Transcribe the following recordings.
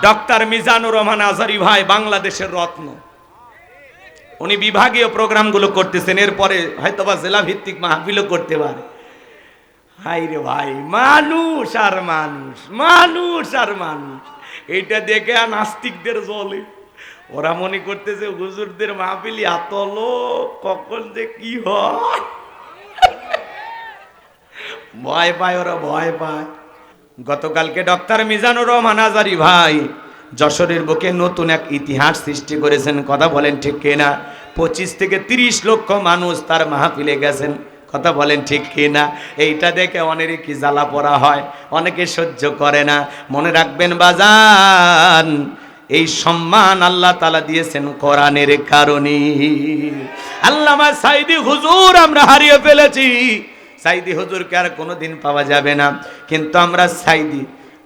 Doctor Mizanur Rahman Azhari ভাই বাংলাদেশের রত্ন। উনি বিভাগীয় প্রোগ্রামগুলো করতেছেন, এরপরে হয়তোবা জেলা ভিত্তিক মাহফিলও করতে পারে। হাই রে ভাই, মানুষ আর মানুষ, মানুষ আর মানুষ, এইটা দেখে নাস্তিকদের জ্বলে। ওরা মনে করতেছে হুজুরদের মাহফিলি এত লোক, কখন যে কি হয় ভয় পায়, ওরা ভয় পায়। গতকালকে ডক্টর মিজানুর রহমান আজহারী ভাই যশোরের বুকে নতুন এক ইতিহাস সৃষ্টি করেছেন। কথা বলেন ঠিক কিনা? 25 থেকে 30 লক্ষ মানুষ তার মাহফিলে গেছেন। কথা বলেন ঠিক কিনা? এইটা দেখে অনেকে কি জ্বালা পোড়া হয়, অনেকে সহ্য করে না। মনে রাখবেন বাজান, এই সম্মান আল্লাহ তাআলা দিয়েছেন কোরআনের কারণে। আল্লামা সাইদি হুজুর আমরা হারিয়ে ফেলেছি। সাইদি হুজুরকে আর কোনোদিন পাওয়া যাবে না, কিন্তু আমরা সাইদি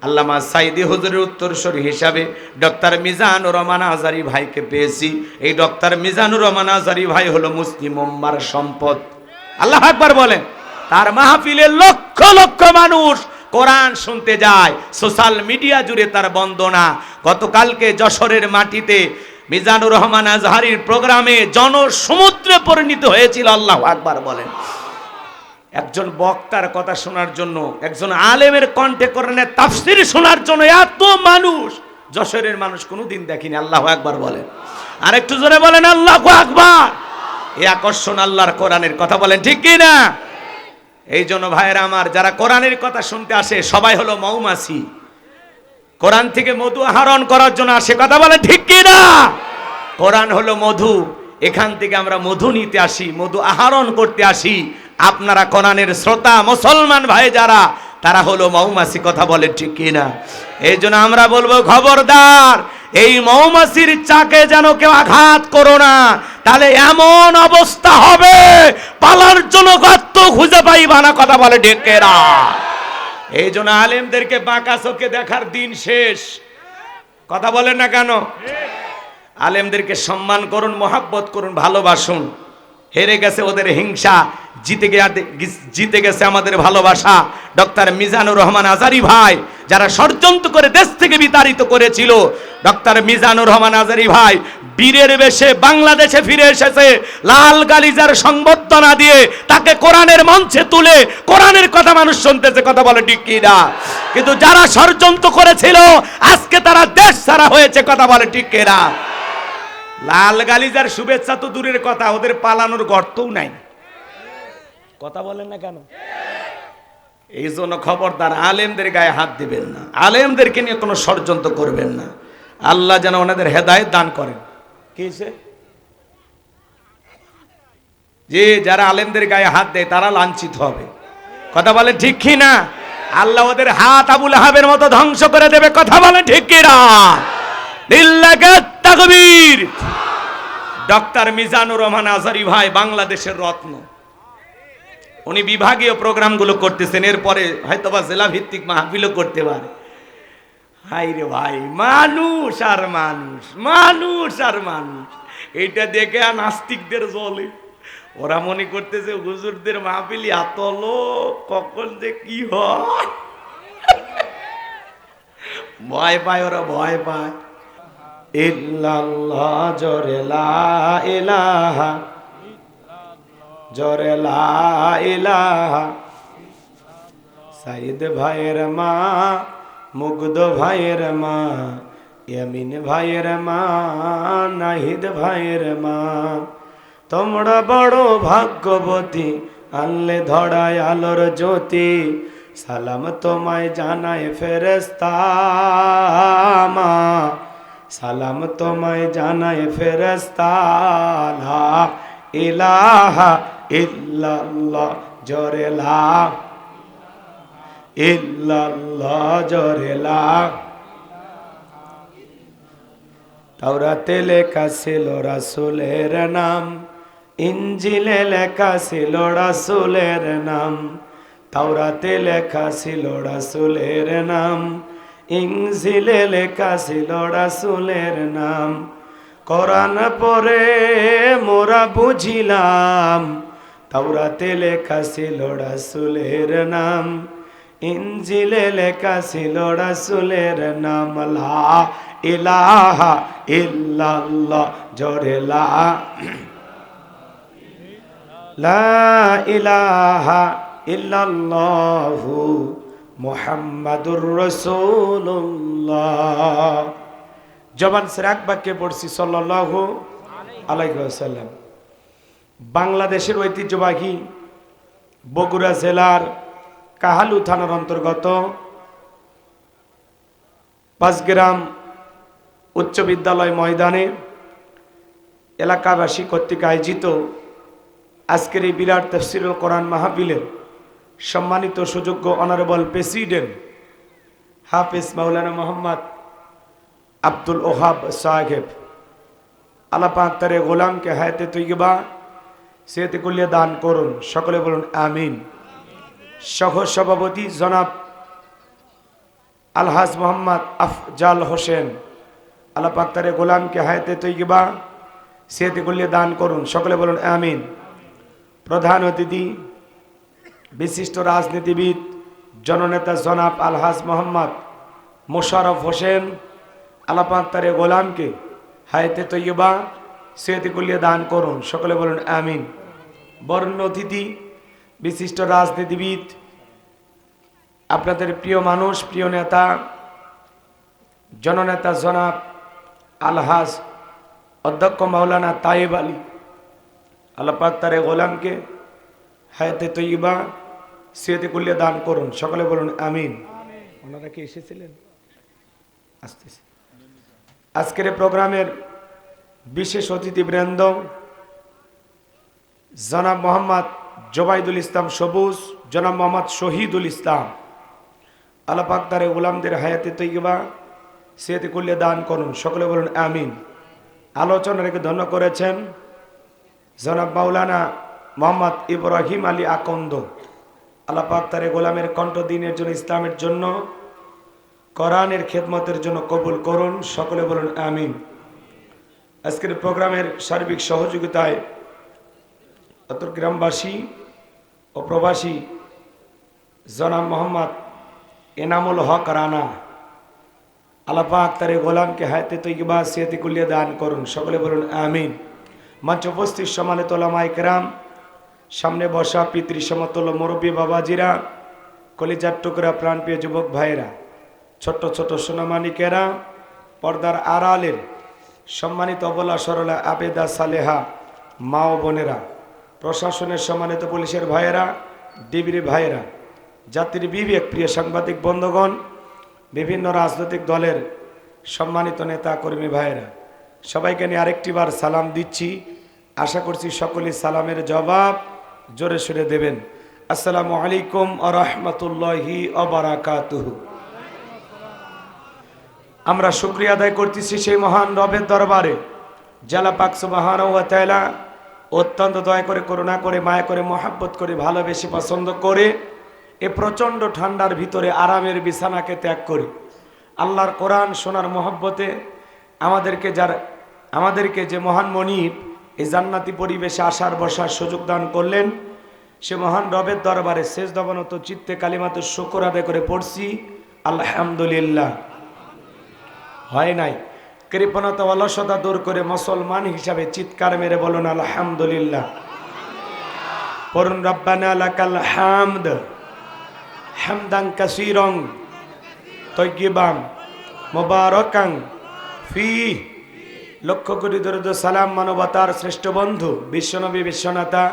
আল্লামা সাইদি হুজুরের উত্তরসূরি হিসাবে ডক্টর মিজানুর রহমান আজহারী ভাইকে পেয়েছি। এই ডক্টর মিজানুর রহমান আজহারী ভাই হলো মুসলিম উম্মার সম্পদ। আল্লাহু আকবার বলেন। তার মাহফিলে লক্ষ লক্ষ মানুষ কোরআন শুনতে যায়, সোশ্যাল মিডিয়া জুড়ে তার বন্দনা। গতকালকে যশোরের মাটিতে মিজানুর রহমান আজহারীর প্রোগ্রামে জনসমুদ্রে পরিণত হয়েছিল। আল্লাহু আকবার বলেন। একজন বক্তার কথা শোনার জন্য, একজন আলেমের কণ্ঠে কোরআনের তাফসীর শোনার জন্য এত মানুষ যশোরের মানুষ কোনোদিন দেখিনি। আল্লাহু আকবার বলেন। আর একটু জোরে বলেন আল্লাহু আকবার। এই আকর্ষণ আল্লাহর কোরআনের কথা বলেন ঠিক কি না? এই জন্য ভাইয়েরা আমার, যারা কোরআনের কথা শুনতে আসে সবাই হলো মৌমাছি, কোরআন থেকে মধু আহরণ করার জন্য আসে। কথা বলেন ঠিক কি না? কোরআন হলো মধু, এখান থেকে আমরা মধু নিতে আসি, মধু আহরণ করতে আসি। আপনারা কোরআনের শ্রোতা মুসলমান ভাই যারা, তারা হলো মৌমাছি। কথা বলে ঠিক কিনা? এই জন্য আমরা বলবো খবরদার, এই মৌমাছির চাকে যেন কেউ আঘাত করো না, তাহলে এমন অবস্থা হবে পালার জন্য গর্ত খুঁজে পাইবা না। কথা বলে ডেকেরা। এই জন্য আলেমদেরকে বাঁকা চোখে দেখার দিন শেষ। কথা বলেন না কেন? আলেমদেরকে সম্মান করুন, মহাব্বত করুন, ভালোবাসুন। হেরে গেছে ওদের হিংসা, জিতে গেছে আমাদের ভালোবাসা। ডক্টর মিজানুর রহমান আজহারী ভাই যারা ষড়যন্ত্র করে দেশ থেকে বিতাড়িত করেছিল, ডক্টর মিজানুর রহমান আজহারী ভাই বীরের বেশে বাংলাদেশে ফিরে এসেছে। লাল গালিজার সংবর্ধনা দিয়ে তাকে কোরআনের মঞ্চে তুলে কোরআনের কথা মানুষ শুনতেছে। কথা বলে ঠিক কি না? কিন্তু যারা ষড়যন্ত্র করেছিল আজকে তারা দেশ ছাড়া হয়েছে। কথা বলে ঠিক কি না? লাল গালিজার শুভেচ্ছা তো দূরের কথা, ওদের পালানোর গর্তও নাই। কথা বলেন না কেন? এই জন্য খবরদার, আলেমদের গায়ে হাত দিবেন না, আলেমদেরকে নিয়ে কোনো ষড়যন্ত্র করবেন না। আল্লাহ যেন ওনাদের হেদায়েত দান করেন। কি যে যারা আলেমদের গায়ে হাত দেয় তারা লাঞ্ছিত হবে। কথা বলে ঠিক কি না? আল্লাহ ওদের হাত আবুল আহাবের মতো ধ্বংস করে দেবে। কথা বলে ঠিক কি না? লিল্লাহি তাকবীর। ডক্টর মিজানুর রহমান আজহারী ভাই বাংলাদেশের রত্ন। উনি বিভাগীয় প্রোগ্রামগুলো করতেছেন, এরপরে হয়তোবা জেলা ভিত্তিক মাহফিলও করতে পারে। হাই রে ভাই, মানুষ আর মানুষ, মানুষ আর মানুষ, এইটা দেখে নাস্তিকদের জ্বলে। ওরা মনে করতেছে হুজুরদের মাহফিলি এত লোক, কখন যে কি হয় ভয় পায়, ওরা ভয় পায়। ইল্লাল্লাহ জোরে লা ইলাহা, জোরে লা ইলাহা। সাইদ ভাইয়ের মা, মুগ্ধ ভাইয়ের মা, ইয়ামিন ভাইয়ের মা, নাহিদ ভাইয়ের মা, তোমরা বড় ভাগ্যবতী, আনলে ধরায় আলোর জ্যোতি। সালাম তোমায় জানায় ফেরেশতা মা, সালাম তোমায় জানায় ফেরেশতা। লা ইলাহা ইল্লাল্লাহ জোরে লা ইল্লাল্লাহ জোরে লা। তাওরাতে লেখা ছিল রাসূলের নাম, ইনজিলে লেখা ছিল রাসূলের নাম। তাওরাতে লেখা ছিল রাসূলের নাম, ইনজিলে লেখা ছিল রাসূলের নাম। কোরআন পড়ে মোরা বুঝিলাম, তাওরাতে লেখা ছিল রাসূলের নাম, ইনজিলে লেখা ছিল রাসূলের নাম লা ইলাহা ইল্লাল্লাহ, জোরে লা ইলাহা ইল্লাল্লাহু মুহাম্মাদুর রাসূলুল্লাহ। জবান সে এক বাক্যে পড়ছি সাল্লাল্লাহু আলাইহি ওয়াসাল্লাম। বাংলাদেশের ঐতিহ্যবাহী বগুড়া জেলার কাহালু থানার অন্তর্গত পাঁচগ্রাম উচ্চ বিদ্যালয় ময়দানে এলাকাবাসী কর্তৃক আয়োজিত আজকের এই বিরাট তাফসীরুল কোরআন মাহফিলের সম্মানিত সুযোগ্য অনারেবল প্রেসিডেন্ট হাফেজ মাওলানা মোহাম্মদ আব্দুল ওহাব সাহেব, আল্লাহ পাক তার গোলামকে হায়াতে তৈয়বা সেহতে কুল্লিয়া দান করুন, সকলে বলুন আমিন। সহ সভাপতি জনাব আলহাজ মোহাম্মদ আফজাল হোসেন, আল্লাহ পাক তার গোলামকে হায়াতে তৈয়বা সেহতে কুল্লিয়া দান করুন, সকলে বলুন আমিন। প্রধান অতিথি বিশিষ্ট রাজনীতিবিদ জননেতা জনাব আলহাজ মোহাম্মদ মোশাররফ হোসেন, আল্লাহ পাক তার গোলামকে হায়াতে তৈয়বা সেহতে কুল্লিয়া দান করুন, সকলে বলুন আমিন। বরণ্য অতিথি বিশিষ্ট রাজনীতিবিদ, আপনাদের প্রিয় মানুষ, প্রিয় নেতা, জননেতা জনাব আলহাজ অধ্যক্ষ মাওলানা তায়েব আলী, আল্লাহ পাক তার গোলামকে হায়াতে তৈয়বা সেহতে কুল্লিয়া দান করুন, সকলে বলুন আমিন। ওনারা কি এসেছিলেন? আসতেছে। আজকের প্রোগ্রামের বিশেষ অতিথিবৃন্দ জনাব মোহাম্মদ জোবাইদুল ইসলাম সবুজ, জনাব মোহাম্মদ শহীদুল ইসলাম, আল্লাহ পাক তার গোলামদের হায়াতে তৈয়বা সেহতে কুল্লিয়া দান করুন, সকলে বলুন আমিন। আলোচনা রেখে ধন্য করেছেন জনাব মাওলানা মোহাম্মদ ইব্রাহিম আলী আকন্দ, আল্লাহ পাক তার গোলামের কণ্ঠ দিনের জন্য, ইসলামের জন্য, কোরআনের খেদমতের জন্য কবুল করুন, সকলে বলুন আমিন। আজকের প্রোগ্রামের সার্বিক সহযোগিতায় গ্রামবাসী ও প্রবাসী জনাব মোহাম্মদ এনামুল হক রানা, আল্লাহ পাক তার গোলামকে হায়াতে তৈয়বা সেহতে কুল্লিয়া দান করুন, সকলে বলুন আমিন। মঞ্চ উপস্থিত সম্মানিত ওলামায়ে কেরাম, সামনে বসা পিতৃ সমতুল্য মুরব্বী বাবাজিরা, কলিজার টুকরা প্রাণপ্রিয় যুবক ভাইয়েরা, ছোট্ট ছোট সোনামানিকেরা, পর্দার আড়ালের সম্মানিত অবলা সরলা আবেদা সালেহা মা ও বোনেরা, প্রশাসনের সম্মানিত পুলিশের ভাইয়েরা, ডিবির ভাইয়েরা, জাতির বিবেক প্রিয় সাংবাদিক বন্ধুগণ, বিভিন্ন রাজনৈতিক দলের সম্মানিত নেতা কর্মী ভাইয়েরা, সবাইকে নিয়ে আরেকটিবার সালাম দিচ্ছি। আশা করছি সকলেই সালামের জবাব জোরে সুরে দেবেন। আসসালামু আলাইকুম ওয়া রাহমাতুল্লাহি ওয়া বারাকাতুহু। আমরা শুকরিয়া আদায় করতেছি সেই মহান রবের দরবারে, জালা পাক সুবহানাহু ওয়া তাআলা অত্যন্ত দয়া করে, করুণা করে, মায়া করে, মহব্বত করে, ভালোবেসে, পছন্দ করে এ প্রচণ্ড ঠান্ডার ভিতরে আরামের বিছানাকে ত্যাগ করে আল্লাহর কোরআন শোনার মহব্বতে আমাদেরকে যে মহান মনিব এই জান্নাতি পরিবেশে আসার বসার সুযোগ দান করলেন, সে মহান রবের দরবারে সেজদাবনত চিত্তে কালিমাতে শুকর আদায় করে পড়ছি আলহামদুলিল্লাহ। হয় নাই কৃপণতা অলসতা দূর করে মুসলমান হিসাবে চিৎকার মেরে বলুন আলহামদুলিল্লাহ। পড়ুন রব্বানা লাকাল হামদ হামদান কাসীরান তাইয়্যিবান মুবারাকান ফি। লক্ষ কোটি দরুদ সালাম মানবতার শ্রেষ্ঠ বন্ধু বিশ্বনবী বিশ্বনাথা,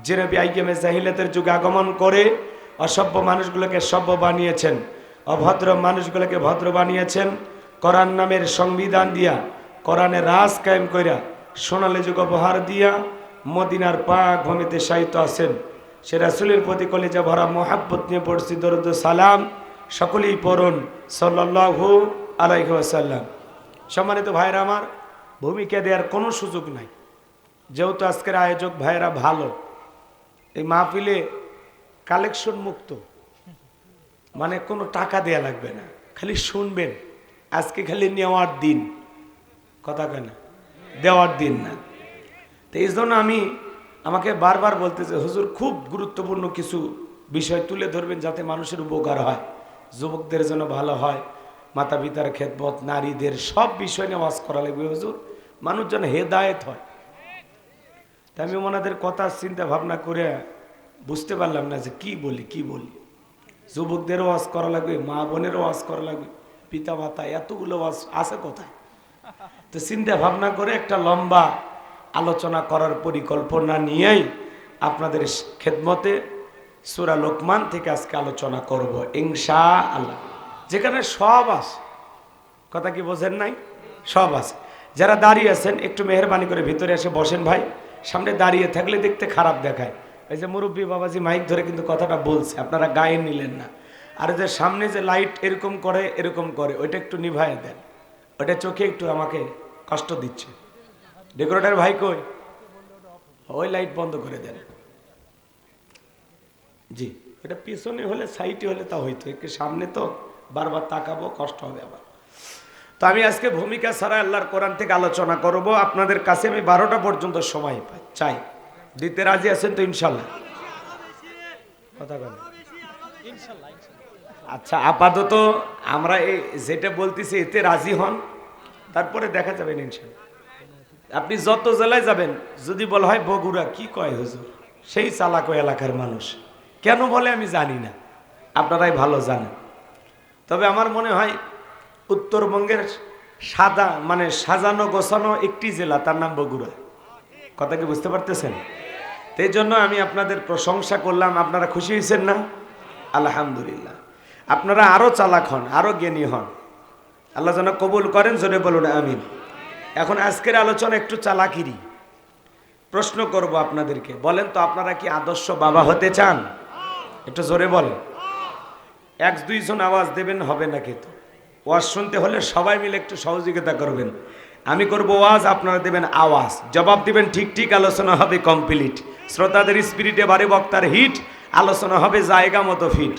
যে নবী আইয়ামে জাহিলিয়াতের যুগে আগমন করে অসভ্য মানুষগুলোকে সভ্য বানিয়েছেন, অভদ্র মানুষগুলোকে ভদ্র বানিয়েছেন, কোরআন নামের সংবিধান দিয়া, কোরআনের রাজ কায়েম কইরা, সোনালী যুগ উপহার দিয়া মদিনার পাক ভূমিতে শায়িত আছেন। সে রাসূলের প্রতি কলিজা ভরা মোহাব্বত নিয়ে পড়ছি দরুদ সালাম, সকলেই পড়ুন সাল্লাল্লাহু আলাইহি ওয়াসাল্লাম। সম্মানিত ভাইরা আমার, ভূমিকা দেওয়ার কোনো সুযোগ নাই, যেহেতু আজকের আয়োজক ভাইরা ভালো, এই মাহফিলে কালেকশন মুক্ত, মানে কোনো টাকা দেয়া লাগবে না, খালি শুনবেন। আজকে খালি নেওয়ার দিন, কথা কেন দেওয়ার দিন না। তো এই জন্য আমাকে বারবার বলতেছে হুজুর খুব গুরুত্বপূর্ণ কিছু বিষয় তুলে ধরবেন যাতে মানুষের উপকার হয়, যুবকদের জন্য ভালো হয়, মাতা পিতার খেদমত, নারীদের সব বিষয় নিয়ে ওয়াজ করা লাগবে হুজুর, মানুষ যেন হেদায়েত হয়। তাই আমি ওনাদের কথা চিন্তা ভাবনা করে বুঝতে পারলাম না যে কি বলি। যুবকদেরও ওয়াজ করা লাগবে, মা বোনেরও ওয়াজ করা লাগবে, পিতা মাতা, এতগুলো ওয়াজ আছে কোথায়? তো চিন্তা ভাবনা করে একটা লম্বা আলোচনা করার পরিকল্পনা নিয়েই আপনাদের খেদমতে সূরা লোকমান থেকে আজকে আলোচনা করব ইনশাআল্লাহ, যেখানে সব আছে। কথা কি বোঝেন নাই? সব আছে। যারা দাঁড়িয়ে আছেন একটু মেহরবানি করে ভিতরে এসে বসেন ভাই, সামনে দাঁড়িয়ে থাকলে দেখতে খারাপ দেখায়। এই যে মুরব্বী বাবাজি মাইক ধরে কিন্তু কথাটা বলছে, আপনারা গায়ে নিলেন না। আর যে সামনে যে লাইট এরকম করে ওইটা একটু নিভায় দেন, ওইটা চোখে একটু আমাকে কষ্ট দিচ্ছে। ডেকোরেটর ভাই কই? ওই লাইট বন্ধ করে দেন। জি, এটা পিছনে হলে সাইডে হলে তা হইতো, একটু সামনে তো বারবার তাকাবো, কষ্ট হবে আবার। তো আমি আজকে ভূমিকা ছাড়া আল্লাহর কোরআন থেকে আলোচনা করব। আপনাদের কাছে আমি 12টা পর্যন্ত সময় চাই, দিতে রাজি আছেন তো? ইনশাল্লাহ। কথা বলেন। আচ্ছা, আপাতত আমরা এই যেটা বলতেছি এতে রাজি হন, তারপরে দেখা যাবেন ইনশাল্লাহ। আপনি যত জেলায় যাবেন, যদি বলা হয় বগুড়া, কি কয় হুজুর, সেই চালাকো এলাকার মানুষ, কেন বলে আমি জানি না, আপনারাই ভালো জানেন। তবে আমার মনে হয় উত্তরবঙ্গের সাজানো গোছানো একটি জেলা, তার নাম বগুড়া। কথা কি বুঝতে পারতেছেন? এই জন্য আমি আপনাদের প্রশংসা করলাম, আপনারা খুশি হয়েছেন না? আলহামদুলিল্লাহ। আপনারা আরো চালাক হন, আরো জ্ঞানী হন, আল্লাহ যেন কবুল করেন, জোরে বলুন আমিন। এখন আজকের আলোচনা একটু চালাকিরি। প্রশ্ন করব আপনাদেরকে, বলেন তো আপনারা কি আদর্শ বাবা হতে চান? একটু জোরে বলেন। 1-2 জন আওয়াজ দেবেন, হবে না কিন্তু। ওয়াজ শুনতে হলে সবাই মিলে একটু সহযোগিতা করবেন। আমি করব ওয়াজ, আপনারা দেবেন আওয়াজ, জবাব দিবেন ঠিক ঠিক, আলোচনা হবে কমপ্লিট। শ্রোতাদের স্পিরিটে বাড়ি, বক্তার হিট, আলোচনা হবে জায়গা মতো ফিট।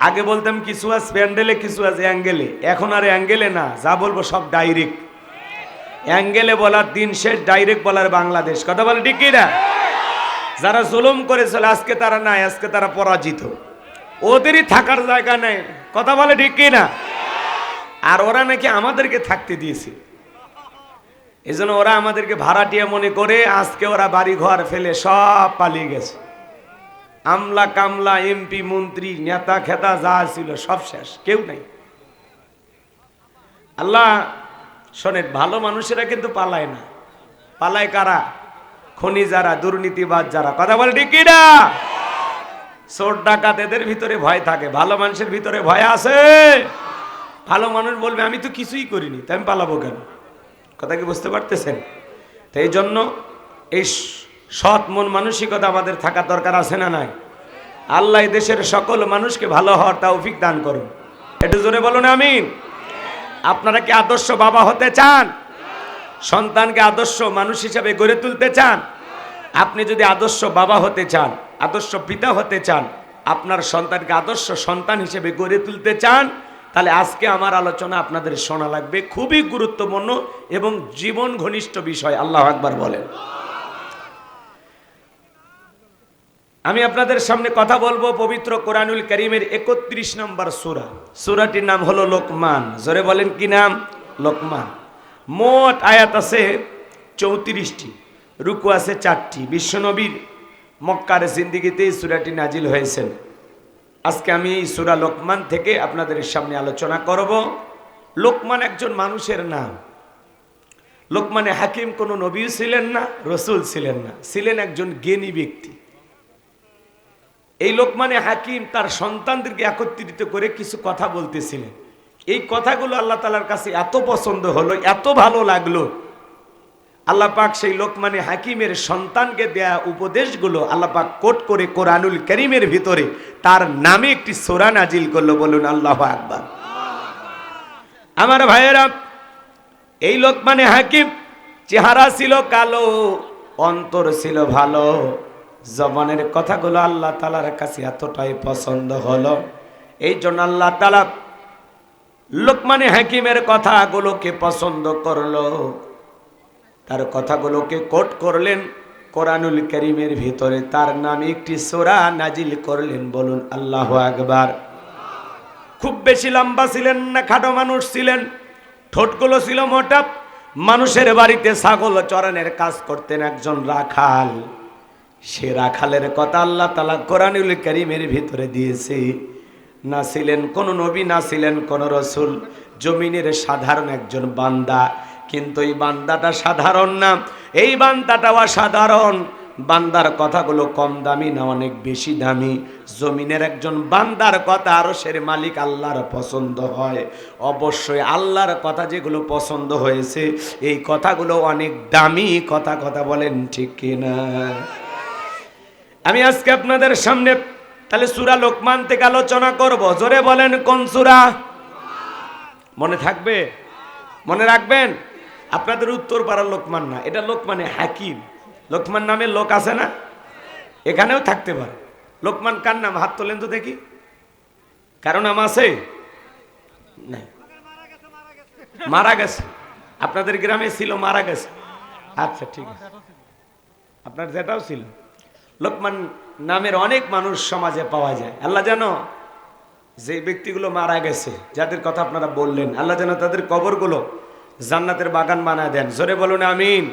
আগে বলতাম কিছু আজ প্যান্ডেলে, কিছু আজ অ্যাঙ্গেলে, এখন আর অ্যাঙ্গেলে না, যা বলবো সব ডাইরেক্ট। অ্যাঙ্গেলে বলার দিন শেষ, ডাইরেক্ট বলার বাংলাদেশ। কথা বলে ঠিক কিনা? যারা জুলুম করেছিল আজকে তারা নাই, আজকে তারা পরাজিত, ওদেরই থাকার জায়গা নেই। কথা বলে ঠিক কিনা? আর ওরা নাকি আমাদেরকে থাকতে দিয়েছে, এজন্য ওরা আমাদেরকে ভাড়াটিয়া মনে করে আজকে ওরা বাড়ি ঘর ফেলে সব পালিয়ে গেছে। আমলা কামলা, এমপি মন্ত্রী, নেতা খেতা যা ছিল সব শেষ, কেউ নাই। আল্লাহ শোনেন, ভালো মানুষেরা কিন্তু পালায় না। পালায় কারা? খনি যারা, দুর্নীতিবাজ যারা। কথা বলে ঠিক কিনা? চোর ডাকাত এদের ভিতরে ভয় থাকে, ভালো মানুষের ভিতরে ভয় আছে? ভালো মানুষ বলবে আমি তো কিছুই করিনি, তাই আমি পালাবো কেন? কথা কি বুঝতে পারতেছেন? তো এই জন্য এই সৎ মন মানসিকতা আমাদের থাকার দরকার আছে না নাই? আল্লাহ দেশের সকল মানুষকে ভালো হওয়ার তৌফিক দান করুন। একটু জোরে বলুন আমিন। আপনারা কি আদর্শ বাবা হতে চান? সন্তানকে আদর্শ মানুষ হিসেবে গড়ে তুলতে চান? আপনি যদি আদর্শ বাবা হতে চান, আদর্শ পিতা হতে চান, আপনার সন্তানকে আদর্শ সন্তান হিসেবে গড়ে তুলতে চান, তাহলে আজকে আমার আলোচনা আপনাদের শোনা লাগবে। খুবই গুরুত্বপূর্ণ এবং জীবন ঘনিষ্ঠ বিষয়। আল্লাহু আকবার বলেন। আমি আপনাদের সামনে কথা বলবো পবিত্র কোরআনুল কারীমের 31 নম্বর সূরা। সূরাটির নাম হলো লোকমান। জোরে বলেন কি নাম? লোকমান। মোট আয়াত আছে 34টি, রুকু আছে 4টি। বিশ্বনবীর মক্কার জিন্দেগিতে এই সূরাটি নাজিল হয়েছে। আজকে আমি এই সূরা লোকমান থেকে আপনাদের সামনে আলোচনা করব। লোকমান একজন মানুষের নাম। লোকমানে হাকিম কোনো নবী ছিলেন না, রসুল ছিলেন না, ছিলেন একজন জ্ঞানী ব্যক্তি। এই লোকমানে হাকিম তার সন্তানদেরকে একত্রিত করে কিছু কথা বলতেছিলেন। এই কথাগুলো আল্লাহ তাআলার কাছে এত পছন্দ হলো, এত ভালো লাগলো, আল্লাহ পাক সেই লোকমানে হাকিমের সন্তানকে দেয়া উপদেশগুলো আল্লাহ পাক কোট করে কোরআনুল কারীমের ভিতরে তার নামে একটি সূরা নাজিল করলো। বলুন আল্লাহু আকবার। আমার ভাইয়েরা, এই লোকমানে হাকিম চেহারা ছিল কালো, অন্তর ছিল ভালো, জবানের কথাগুলো আল্লাহ তাআলার কাছে এতটাই পছন্দ হলো, এই জন্য আল্লাহ তাআলা লোকমানে হাকিমের কথাগুলোকে পছন্দ করলো, তার কথাগুলোকে কোট করলেন কোরআনুল কারীমের ভিতরে তার নামে একটি সূরা নাজিল করলেন। বলুন আল্লাহু আকবার। খুব বেশি লম্বা ছিলেন না, খাটো মানুষ ছিলেন, ঠোঁটগুলো ছিল মোটা। মানুষের বাড়িতে ছাগল চরানোর কাজ করতেন একজন রাখাল। সে রাখালের কথা আল্লাহ তাআলা কোরআনুল কারীমের ভিতরে দিয়েছে। না ছিলেন কোন নবী, না ছিলেন কোন রাসূল, জমিনের সাধারণ একজন বান্দা। কিন্তু এই বান্দাটা সাধারণ না, এই বান্দাটা অসাধারণ। বান্দার কথাগুলো কম দামি না, অনেক বেশি দামি। জমিনের একজন বান্দার কথা আরশের মালিক আল্লাহর পছন্দ হয়। অবশ্যই আল্লাহর কথা যেগুলো পছন্দ হয়েছে এই কথাগুলো অনেক দামি কথা। কথা বলেন ঠিক কিনা? আমি আজকে আপনাদের সামনে তাহলে সূরা লোকমান থেকে আলোচনা করব। জোরে বলেন কোন সূরা? মনে থাকবে? মনে রাখবেন? আপনাদের উত্তর পাড়ার লোকমান না, এটা লোকমানে হাকিম। লোকমান নামে লোক আছে না? এখানেও থাকতে পারে। লোকমান কার নাম? হাত তোলেন তো দেখি। কারো নাম আছে? নাই, মারা গেছে। আপনাদের গ্রামে ছিল, মারা গেছে। আচ্ছা ঠিক আছে, আপনার যেটাও ছিল। লোকমান নামের অনেক মানুষ সমাজে পাওয়া যায়। আল্লাহ জানো যে ব্যক্তিগুলো মারা গেছে, যাদের কথা আপনারা বললেন, আল্লাহ যেন তাদের কবরগুলো জান্নাতের বাগান বানায় দেন। জোরে বলুন আমিন।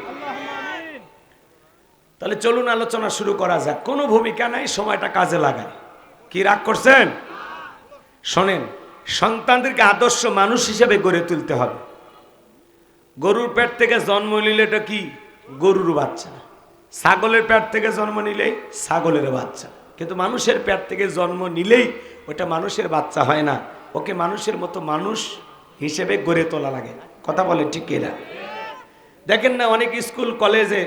তাহলে চলুন আলোচনা শুরু করা যাক। কোনো ভূমিকা নাই, সময়টা কাজে লাগায়। কি রাগ করছেন? শোনেন, সন্তানদেরকে আদর্শ মানুষ হিসেবে গড়ে তুলতে হবে। গরুর পেট থেকে জন্ম নিলে এটা কি? গরুর বাচ্চা। ছাগলের পেট থেকে জন্ম নিলেই ছাগলের বাচ্চা। কিন্তু মানুষের পেট থেকে জন্ম নিলেই ওটা মানুষের বাচ্চা হয় না, ওকে মানুষের মতো মানুষ হিসেবে গড়ে তোলা লাগে। কথা বলে ঠিক কিনা? দেখেন না, অনেক স্কুল কলেজে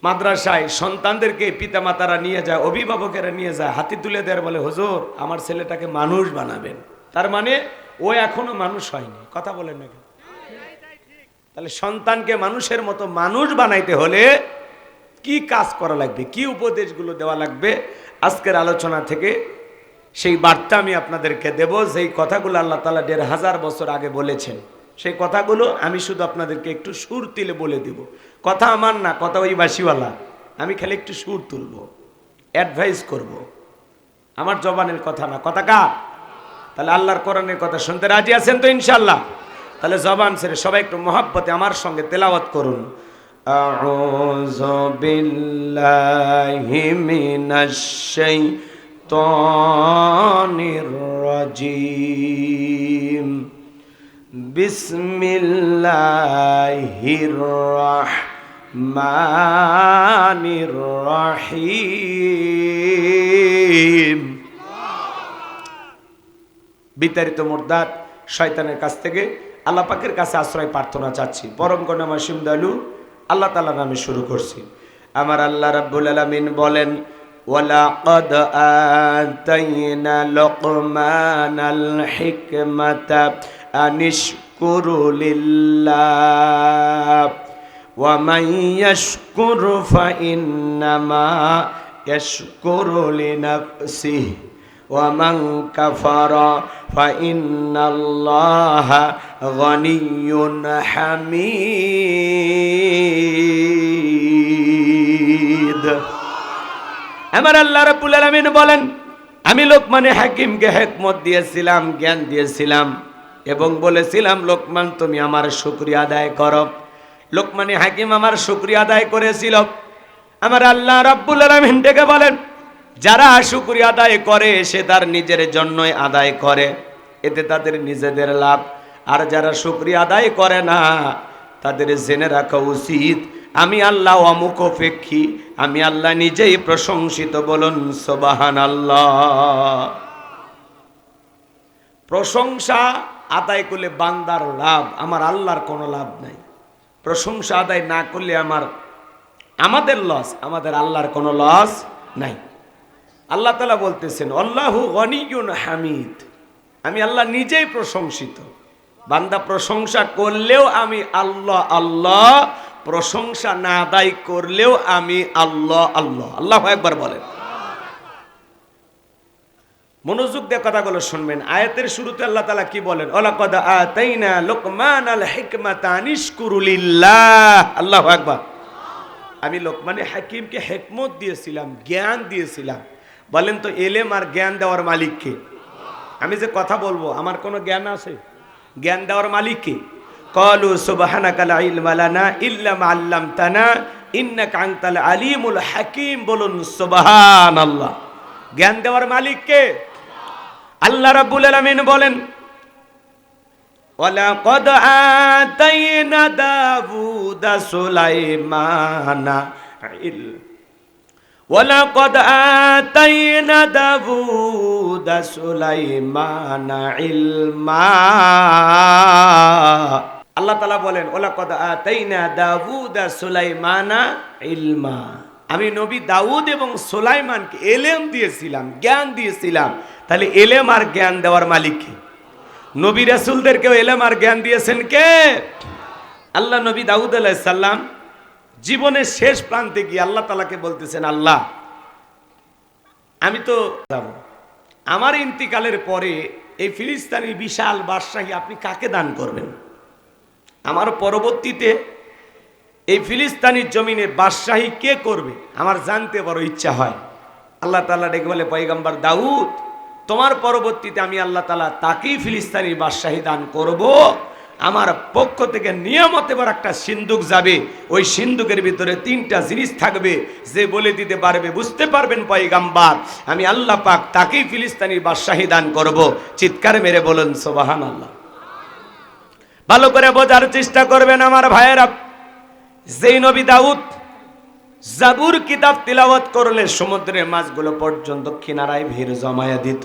মাদ্রাসায় সন্তানদেরকে পিতামাতারা নিয়ে যায়, অভিভাবকেরা নিয়ে যায়, হাতে তুলে দেয়, বলে হুজুর আমার ছেলেটাকে মানুষ বানাবেন। তার মানে ও এখনো মানুষ হয়নি। কথা বলেন না? তাহলে সন্তানকে মানুষের মতো মানুষ বানাইতে হলে কি কাজ করা লাগবে, কি উপদেশগুলো দেওয়া লাগবে, আজকের আলোচনা থেকে সেই বার্তা আমি আপনাদেরকে দেব। যেই কথাগুলো আল্লাহ তাআলা ১৫০০ বছর আগে বলেছেন, সেই কথাগুলো আমি শুধু আপনাদেরকে একটু সুর তুলে বলে দেব। কথা আমার না, কথা ওই বাসিওয়ালা। আমি খালি একটু সুর তুলব, অ্যাডভাইস করব। আমার জবানের কথা না, কথা কার? তাহলে আল্লাহর কোরআনের কথা শুনতে রাজি আছেন তো ইনশাআল্লাহ? তাহলে জবান ছেড়ে সবাই একটু মহব্বতে আমার সঙ্গে তেলাওয়াত করুন। আউযু বিল্লাহি মিনাশ শাইতানির রাজিম। বিসমিল্লাহির রাহমানির রহিম। বিতাড়িত মুরদাদ শয়তানের কাছ থেকে আল্লাহ পাকের কাছে আশ্রয় প্রার্থনা চাচ্ছি। পরম করুণাময় অসীম দয়ালু আল্লাহ তাআলার নামে শুরু করছি। আমার আল্লাহ রাব্বুল আলামিন বলেন, ওয়ালাকাদ আতাইনা লুকমানাল হিকমাতা আনিশকুরু লিল্লাহ ওয়া মান ইয়াশকুর ফাইন্নামা ইয়াশকুরু লিনাফসিহি ওয়া মান কাফারা ফাইন্নাল্লাহা গনিয়্যুন হামিদ। আমার আল্লাহ রাব্বুল আলামিন বলেন, আমি লোকমানে হাকিমকে হিকমত দিয়েছিলাম, জ্ঞান দিয়েছিলাম এবং বলেছিলাম লোকমান তুমি আমার শুকরিয়া আদায় করো। লোকমানে হাকিম আমার শুকরিয়া আদায় করেছিল। আমার আল্লাহ রাব্বুল আলামিন ডেকে বলেন, যারা শুকরিয়া আদায় করে সে তার নিজের জন্যই আদায় করে, এতে তাদের নিজেদের লাভ। আর যারা শুকরিয়া আদায় করে না তাদের জেনে রাখা উচিত আমি আল্লাহ অমুক অপেক্ষী, আমি আল্লাহ নিজেই প্রশংসিত। বলুন সুবহানাল্লাহ। প্রশংসা আদায় করলে বান্দার লাভ, আমার আল্লাহর কোনো লাভ নাই। প্রশংসা আদায় না করলে আমাদের লস, আমাদের আল্লাহর কোনো লস নাই। আল্লাহ তাআলা বলতেছেন, আল্লাহু গনিয়্যুন হামিদ, আমি আল্লাহ নিজেই প্রশংসিত। বান্দা প্রশংসা করলেও আমি আল্লাহ আল্লাহ, প্রশংসা না আদায় করলেও আমি আল্লাহ আল্লাহ। আল্লাহু আকবার বলেন। মনোযোগ দিয়ে কথাগুলো শুনবেন। আয়াতের শুরুতে আল্লাহ তাআলা কি বলেন? ওয়ালাকাদ আতাইনা লুকমানাল হিকমাতা আনিশকুরু লিল্লাহ। আল্লাহু আকবার। আমি লোকমানে হাকিমকে হিকমত দিয়েছিলাম, জ্ঞান দিয়েছিলাম। বলেন তো এলেম আর জ্ঞান দেওয়ার মালিক কে? আমি যে কথা বলবো আমার কোনো জ্ঞান আছে? জ্ঞান দেওয়ার মালিক কে? ক্বালু সুবহানাকা লা ইলমা লানা ইল্লা মা আল্লামতানা ইন্নাকা আনতাল আলিমুল হাকিম। বলুন সুবহানাল্লাহ। জ্ঞান দেওয়ার মালিক কে? আল্লাহ রাব্বুল আলামিন বলেন ওয়ালাকাদ আতাইনা দাউদা সুলাইমানা ওয়ালাকাদ আতাইনা দাউদা সুলাইমানা ইলমা। আল্লাহ তাআলা বলেন ওয়ালাকাদ আতাইনা দাউদা সুলাইমানা ইলমা। আমি নবী দাউদ এবং সুলাইমানকে এলেম দিয়েছিলাম, জ্ঞান দিয়েছিলাম। তাহলে এলেম আর জ্ঞান দেওয়ার মালিক কে? নবী রাসূলদেরকেও এলেম আর জ্ঞান দিয়েছেন কে? আল্লাহ। নবী দাউদ আলাইহিস সালাম জীবনের শেষ প্রান্তে গিয়ে আল্লাহ তাআলাকে বলতেছেন, আল্লাহ আমি তো যাব, আমার ইন্তিকালের পরে এই ফিলিস্তিনি বিশাল বাদশাহী আপনি কাকে দান করবেন? আমার পরবর্তীতে এই ফিলিস্তিনির জমিনে বাদশাহী কে করবে আমার জানতে বড় ইচ্ছা হয়। আল্লাহ তাআলা ডেকে বলে, পয়গম্বর দাউদ তোমার পরবর্তীতে আমি আল্লাহ তাআলা তাকেই ফিলিস্তিনির বাদশাহী দান করব। আমার পক্ষ থেকে নিয়ামত এবার একটা সিন্দুক যাবে, ওই সিন্দুকের ভিতরে 3টা জিনিস থাকবে। যে বলে দিতে পারবে, বুঝতে পারবেন পয়গম্বর আমি আল্লাহ পাক তাকেই ফিলিস্তিনির বাদশাহী দান করব। চিৎকার মেরে বলুন সুবহানাল্লাহ। ভালো করে বোঝার চেষ্টা করবেন আমার ভাইয়েরা। যেই নবী দাউদ জাবুর কিতাব তিলাওয়াত করলে সমুদ্রের মাছগুলো পর্যন্ত কিনারায় ভিড় জমায়া দিত,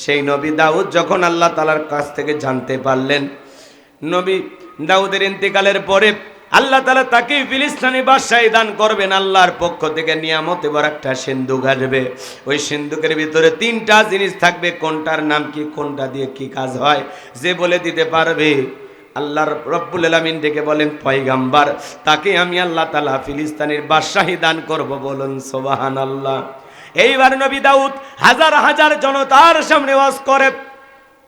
সেই নবী দাউদ যখন আল্লাহ তাআলার কাছ থেকে জানতে পারলেন নবী দাউদের ইন্তেকালের পরে আল্লাহ তাআলা তাকে ফিলিস্তিনি বাদশাহী দান করবেন, আল্লাহর পক্ষ থেকে নিয়ামত এবার একটা সিন্দুক আসবে। ওই সিন্দুকের ভিতরে 3টা জিনিস থাকবে। কোনটার নাম কি, কোনটা দিয়ে কি কাজ হয়, যে বলে দিতে পারবে আল্লাহ রব্বুল আলামিন ডেকে বলেন, পয়গম্বর তাকে আমি আল্লাহ তাআলা ফিলিস্তিনের বাদশাহী দান করব। বলুন সুবহানাল্লাহ। এইবার নবী দাউদ হাজার হাজার জনতার সামনে ওয়াজ করে,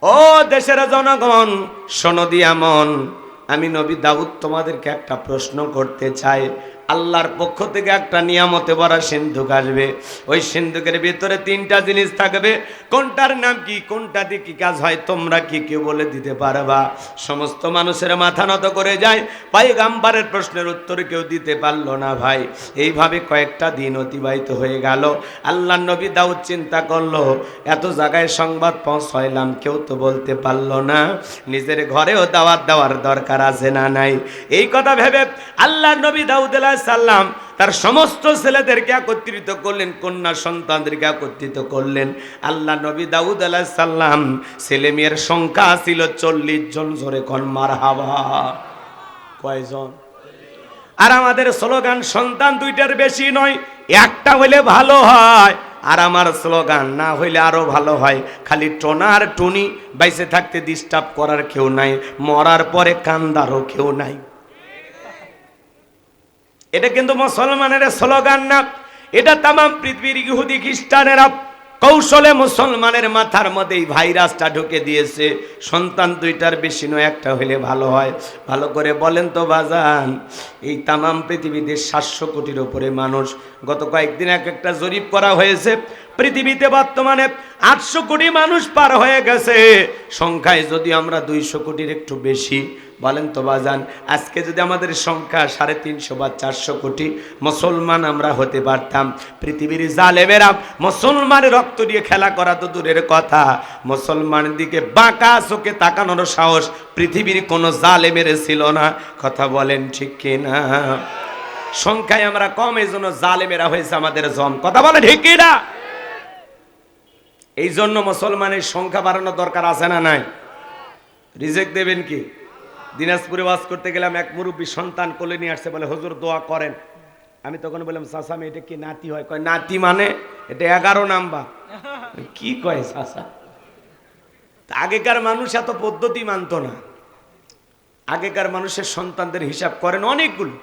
ও দেশের জনগণ শোনো দিয়া মন, আমি নবী দাউদ তোমাদেরকে একটা প্রশ্ন করতে চাই। আল্লাহর পক্ষ থেকে একটা নিয়ামতে ভরা সিন্ধুক আসবে, ওই সিন্ধুকের ভিতরে 3টা জিনিস থাকবে। কোনটার নাম কি, কোনটা দিয়ে কি কাজ হয়, তোমরা কি কেউ বলে দিতে পারবা? সমস্ত মানুষের মাথা নত করে যায়। পয়গম্বরের প্রশ্নের উত্তর কেউ দিতে পারলো না ভাই। এইভাবে কয়েকটা দিন অতিবাহিত হয়ে গেল। আল্লাহ নবী দাউদ চিন্তা করলো, এত জায়গায় সংবাদ পৌঁছাইলাম, কেউ তো বলতে পারলো না, নিজের ঘরেও দাওয়াত দেওয়ার দরকার আছে না নাই? এই কথা ভেবে আল্লাহ নবী দাউদ আলাইহিস সালাম তার সমস্ত ছেলেদেরকে একত্রিত করলেন, কন্যা সন্তানদেরকে একত্রিত করলেন। আল্লাহ নবী দাউদ আলাইহিস সালাম ছেলে মেয়ের সংখ্যা ছিল 40 জন। জোরে কোন মারহাবা। কয়জন? আর আমাদের স্লোগান সন্তান 2টার বেশি নয়, একটা হইলে ভালো হয়। আর আমার স্লোগান না হইলে আরো ভালো হয়, খালি টোনার টুনি, বাইসে থাকতে ডিস্টার্ব করার কেউ নাই, মরার পরে কান্দারও কেউ নাই। এটা কিন্তু মুসলমানের স্লোগান না, এটা তাম পৃথিবীর ইহুদি খ্রিস্টানেরা কৌশলে মুসলমানের মাথার মধ্যে এই ভাইরাসটা ঢুকে দিয়েছে। সন্তান 2টার বেশি নয়, একটা হইলে ভালো হয়। ভালো করে বলেন তো বাজান, এই তাম পৃথিবীতে 700 কোটির উপরে মানুষ। গত কয়েকদিন একটা জরিপ করা হয়েছে, পৃথিবীতে বর্তমানে 800 কোটি মানুষ পার হয়ে গেছে। সংখ্যায় যদি আমরা 200 কোটির একটু বেশি, বলেন তো বাজান, আজকে যদি আমাদের সংখ্যা 350 বা 400 কোটি মুসলমান আমরা হতে পারতাম, পৃথিবীর জালেমেরা মুসলমানের রক্ত দিয়ে খেলা করা তো দূরের কথা, মুসলমানের দিকে বাঁকা চোখে তাকানোর সাহস পৃথিবীর কোনো জালেমের ছিল না। কথা বলেন ঠিক কিনা? সংখ্যায় আমরা কম, এই জন্য জালেমেরা হয়েছে আমাদের জম। কথা বলেন ঠিক কিনা? এই জন্য মুসলমানের সংখ্যা বাড়ানোর দরকার আছে না নাই? রিজেক্ট দেবেন কি? দিনাজপুরে ওয়াজ করতে গেলাম, এক মুরব্বী সন্তান কোলে নিয়ে আসছে, বলে হুজুর দোয়া করেন। আমি তখন বললাম, চাচা আমি এটা কি নাতি হয়? কয় নাতি মানে এটা 11 নাম্বার। কি কয় চাচা? আগেকার মানুষ এত পদ্ধতি মানত না। আগেকার মানুষের সন্তানদের হিসাব করেন অনেকগুলো।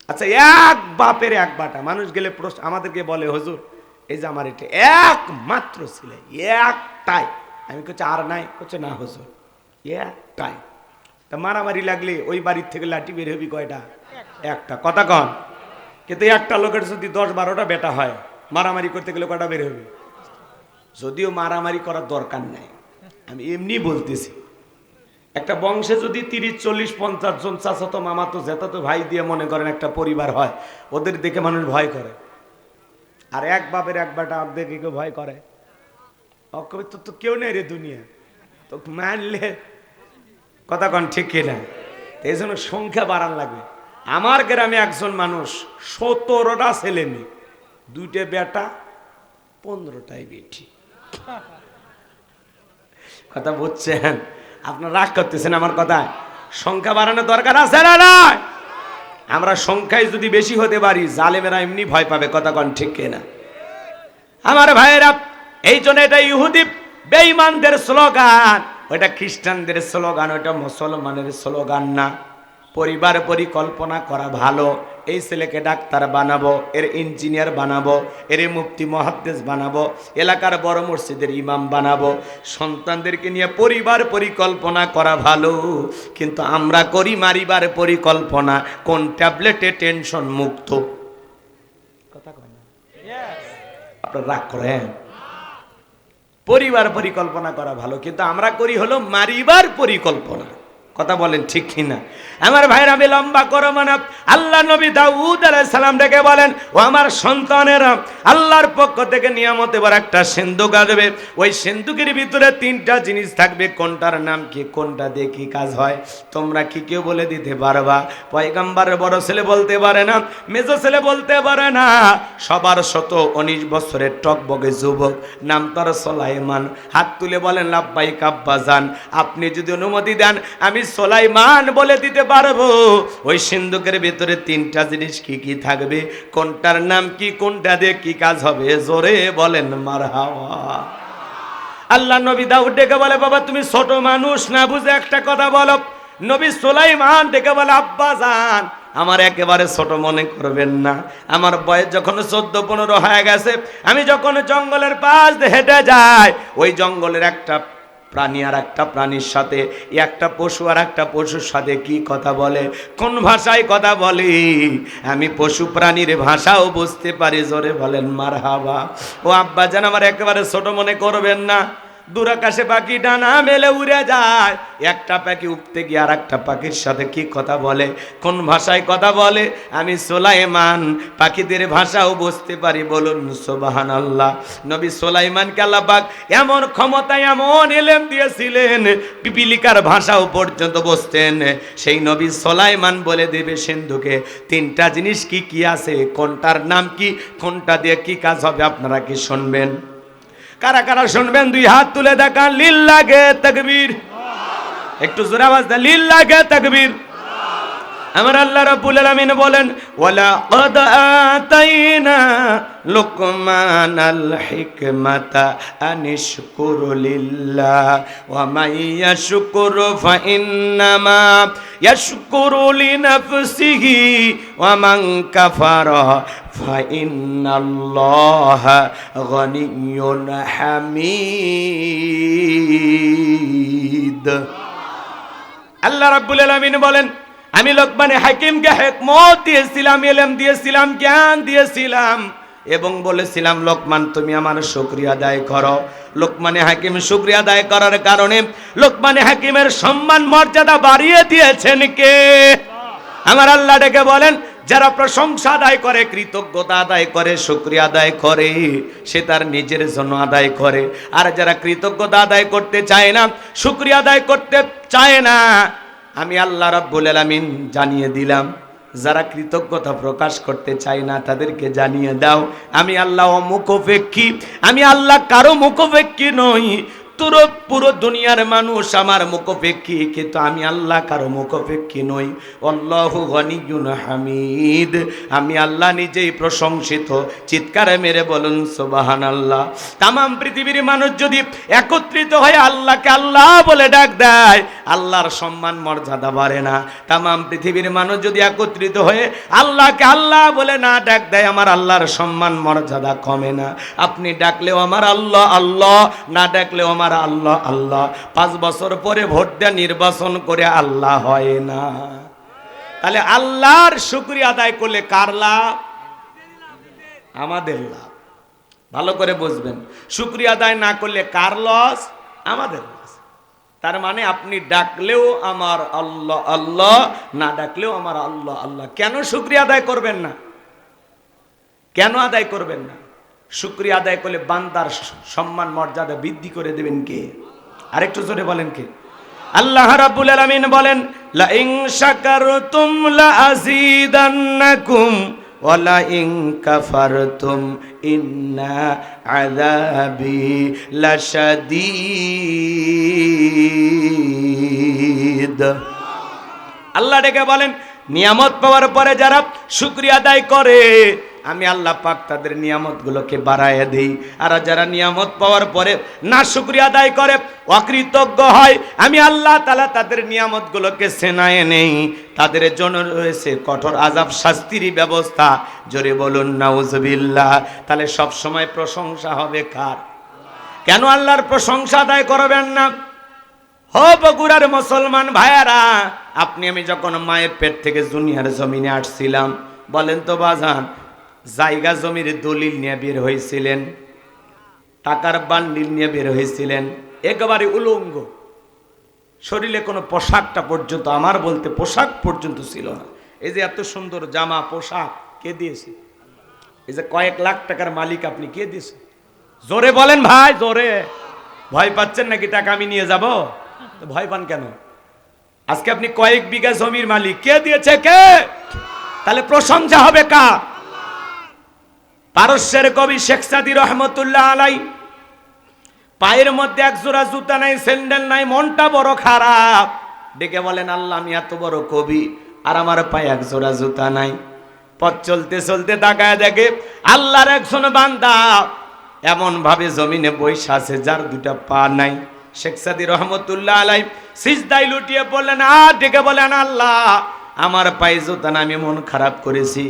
আচ্ছা, এক বাপের এক বাটা মানুষ গেলে আমাদেরকে বলে, হুজুর এই যে আমার এটা একমাত্র ছেলে, একটাই। আমি কইছি আর নাই? কইছে না হুজুর একটাই। তা মারামারি লাগলে ওই বাড়ির থেকে লাঠি বের হবি কয়টা? একটা। কথা কন। কিন্তু একটা লোকের যদি 10-12টা বেটা হয়, মারামারি করতে গেলে কটা বের হবে? যদিও মারামারি করার দরকার নাই, আমি এমনি বলতেছি। একটা বংশে যদি 30-40-50 জন চাচাতো মামাতো জেঠাতো ভাই দিয়ে মনে করেন একটা পরিবার হয়, ওদের দেখে মানুষ ভয় করে। আর এক বাপের এক বেটা দেখে কেউ ভয় করে? অকবে তো কেউ নেই রে দুনিয়া, তো মানলে কথা কন ঠিক কিনা? এই জন্য সংখ্যা বাড়ান লাগবে। আমার গ্রামে একজন মানুষ 17টা ছেলে মেয়ে, 2টে বেটা, 15টাই বেটি। কথা বুঝছেন? আপনার রাগ করতেছেন আমার কথা? সংখ্যা বাড়ানোর দরকার আছে না? না, আমরা সংখ্যায় যদি বেশি হতে পারি, জালেমেরা এমনি ভয় পাবে। কথা কন ঠিক কিনা? আমার ভাইয়েরা, এই জন্য এটা ইহুদি বেঈমানদের স্লোগান, ওইটা খ্রিস্টানদের স্লোগান, ওইটা মুসলমানের স্লোগান না। পরিবার পরিকল্পনা করা ভালো। এই ছেলেকে ডাক্তার বানাবো, এর ইঞ্জিনিয়ার বানাবো, এর মুফতি মুহাদ্দিস বানাবো, এলাকার বড় মসজিদের ইমাম বানাবো। সন্তানদেরকে নিয়ে পরিবার পরিকল্পনা করা ভালো, কিন্তু আমরা করি মারিবার পরিকল্পনা। কোন ট্যাবলেটে টেনশন মুক্ত? কথা কয় না? আপনারা রাগ করেন? পরিবার পরিকল্পনা করা ভালো, কিন্তু আমরা করি হলো মারিবার পরিকল্পনা। কথা বলেন ঠিক কিনা? আমার ভাইরা, আমি লম্বা করো মানে, আল্লাহ নবী দাউদ আলাইহিস সালাম ডেকে বলেন, ও আমার সন্তানেরা, আল্লাহর পক্ষ থেকে নিয়ামত এবার একটা সিন্ধুক আসবে। ওই সিন্ধুকের ভিতরে 3টা জিনিস থাকবে। কোনটার নাম কি, কোনটা দিয়ে কি কাজ হয়, তোমরা কি কেউ বলে দিতে পারবা? পয়গম্বরের বড় ছেলে বলতে পারে না, মেজো ছেলে বলতে পারে না, সবার 19 বছরের টকবগে যুবক, নাম তার সুলাইমান, হাত তুলে বলেন লাব্বাইক আব্বাজান, আপনি যদি অনুমতি দেন আমি সুলাইমান বলে দিতে পারবো। ওই সিন্ধুকের ভিতরে 3টা জিনিস কি কি থাকবে, কোনটার নাম কি, কোনটা দিয়ে কি কাজ হবে, জোরে বলেন মারহাবা। আল্লাহ নবী দাউদ ডেকে বলে, বাবা তুমি ছোট মানুষ, না বুঝে একটা কথা বলো। নবী সুলাইমান ডেকে বলে, আব্বাজান আমার একেবারে ছোট মনে করবেন না, আমার বয়স যখন 14-15 হয়ে গেছে, আমি যখন জঙ্গলের পাশ দিয়ে হেঁটে যাই, ওই জঙ্গলের একটা প্রাণী আর একটা প্রাণীর সাথে, একটা পশু আর একটা পশুর সাথে কি কথা বলে, কোন ভাষায় কথা বলে, আমি পশু প্রাণীর ভাষাও বুঝতে পারি। জোরে বলেন মারহাবা। ও আব্বাজান আমার একেবারে ছোট মনে করবেন না। দূর আকাশে পাখি ডানা মেলে উড়ে যায়, একটা পাখি উঠতে গিয়ে আর একটা পাখির সাথে কি কথা বলে, কোন ভাষায় কথা বলে, আমি সুলাইমান পাখিদের ভাষাও বুঝতে পারি। বলুন সুবহানাল্লাহ। নবী সুলাইমানকে আল্লাহ পাক এমন ক্ষমতা, এমন ইলম দিয়েছিলেন, পিপিলিকার ভাষাও পর্যন্ত বুঝতেন। সেই নবী সুলাইমান বলে দেবে সিন্ধুকে 3টা জিনিস কি কি আছে, কোনটার নাম কি, কোনটা দিয়ে কি কাজ হবে। আপনারা কি শুনবেন? কারা কারা শুনবেন? 2 হাত তুলে দেখান। লিল্লাহে তাকবীর। একটু জোরে আওয়াজ দেন, লিল্লাহে তাকবীর। আমার আল্লাহ রাব্বুল আলামিন বলেন, ওয়ালা ক্বাদ আতাইনা লুকমানাল হিকমাতা আনিশকুর লিল্লাহ ওয়া মান ইয়াশকুর ফা ইন্নামা ইয়াশকুরু লিনাফসিহি ওয়া মান কাফারা ফা ইন্নাল্লাহা গনিয়্যুন হামিদ। আল্লাহ রাব্বুল আলামিন বলেন, আমি লোকমানে হাকিমকে হিকমত দিয়েছিলাম, ইলম দিয়েছিলাম, জ্ঞান দিয়েছিলাম, এবং বলেছিলাম লোকমান তুমি আমার শুকরিয়া আদায় করো। লোকমানে হাকিম শুকরিয়া আদায় করার কারণে লোকমানে হাকিমের সম্মান মর্যাদা বাড়িয়ে দিয়েছেন কে? আমার আল্লাহ ডেকে বলেন, যারা প্রশংসা আদায় করে, কৃতজ্ঞতা আদায় করে, শুকরিয়া আদায় করে, সে তার নিজের জন্য আদায় করে। আর যারা কৃতজ্ঞতা আদায় করতে চায় না, শুকরিয়া আদায় করতে চায় না, আমি আল্লাহ রাব্বুল আলামিন জানিয়ে দিলাম, যারা কৃতজ্ঞতা প্রকাশ করতে চায় না তাদেরকে জানিয়ে দাও, আমি আল্লাহ অমুখপেক্ষী, আমি আল্লাহ কারো মুখপেক্ষী নই। পুরো দুনিয়ার মানুষ আমার মুখপেক্ষী, কিন্তু আমি আল্লাহ কারো মুখপেক্ষী নই। আল্লাহু গনিয়্যুন হামিদ, আমি আল্লাহ নিজেই প্রশংসিত। চিৎকারে মেরে বলুন সুবহানাল্লাহ। তামাম পৃথিবীর মানুষ যদি একত্রিত হয়ে আল্লাহকে আল্লাহ বলে ডাক দেয়, আল্লাহর সম্মান মর্যাদা বাড়ে না। তামাম পৃথিবীর মানুষ যদি একত্রিত হয়ে আল্লাহকে আল্লাহ বলে না ডাক দেয়, আমার আল্লাহর সম্মান মর্যাদা কমে না। আপনি ডাকলেও আমার আল্লাহ আল্লাহ, না ডাকলেও আমার আল্লাহ আল্লাহ। 5 বছর পরে ভোট দিয়ে নির্বাচন করে আল্লাহ হয় না। তাহলে আল্লাহর শুকরিয়া আদায় করলে কার লাভ? আমাদের লাভ। ভালো করে বুঝবেন, শুকরিয়া আদায় না করলে কার লস? আমাদের লস। তার মানে আপনি ডাকলেও আমার আল্লাহ আল্লাহ, না ডাকলেও আমার আল্লাহ আল্লাহ। কেন শুকরিয়া আদায় করবেন না? কেন আদায় করবেন না? শুকরিয়া আদায় করলে বান্দার সম্মান মর্যাদা বৃদ্ধি করে দেবেন কে? আরেকটু জোরে বলেন কে? আল্লাহ রাব্বুল আলামিন বলেন, লা ইন শাকারতুম লা আযীদান্নাকুম ওয়া লা ইন কাফারতুম ইন্না আযাবি লাশাদীদ। আল্লাহ ডেকে বলেন, নিয়ামত পাওয়ার পরে যারা শুকরিয়া আদায় করে আমি আল্লাহ পাক তাদের নিয়ামতগুলোকে বাড়ায় দেই। আর যারা নিয়ামত পাওয়ার পরে না শুকরিয়া আদায় করে, অকৃতজ্ঞ হয়, আমি আল্লাহ তাআলা তাদের নিয়ামতগুলোকে ছেনায় নেই। তাদের জন্য রয়েছে কঠোর আযাব, শাস্তির ব্যবস্থা। জোরে বলুন নাউজুবিল্লাহ। তাহলে সব সময় প্রশংসা হবে কার? কেন আল্লাহর প্রশংসা আদায় করবেন না? হো বগুড়ার মুসলমান ভাইয়ারা, আপনি আমি যখন মায়ের পেট থেকে দুনিয়ার জমিনে আসছিলাম, বলেন তো বাজান, জায়গা জমির দলিল নিয়ে বের হয়েছিলেন, টাকার বান্ডিল নিয়ে বের হয়েছিলেন, একেবারে উলঙ্গ, শরীরে কোনো পোশাকটা পর্যন্ত, আমার বলতে পোশাক পর্যন্ত ছিল না। এই যে এত সুন্দর জামা পোশাক কে দিয়েছে? এই যে কয়েক লাখ টাকার মালিক আপনি, কে দিয়েছে? জোরে বলেন ভাই, জোরে। ভয় পাচ্ছেন নাকি টাকা আমি নিয়ে যাব? ভয় পান কেন? আজকে আপনি কয়েক বিঘা জমির মালিক, কে দিয়েছে? কে? তাহলে প্রশংসা হবে কার? পারস্যের কবি শেখ সাদী রহমতুল্লাহ আলাই, পায়ের মধ্যে এক জোড়া জুতা নাই, স্যান্ডেল নাই, মনটা বড় খারাপ, ডেকে বলেন, আল্লাহ আমি এত বড় কবি আর আমার পায়ে এক জোড়া জুতা নাই। পথ চলতে চলতে তাকায় দেখে আল্লাহর একজন বান্দা এমন ভাবে জমিনে বইসা আছে যার দুটা পা নাই। শেখ সাদী রহমতুল্লাহ আলাই সিজদায় লুটিয়ে পড়লেন, আর ডেকে বলেন, আল্লাহ আমার পায়ে জুতা না, আমি মন খারাপ করেছি।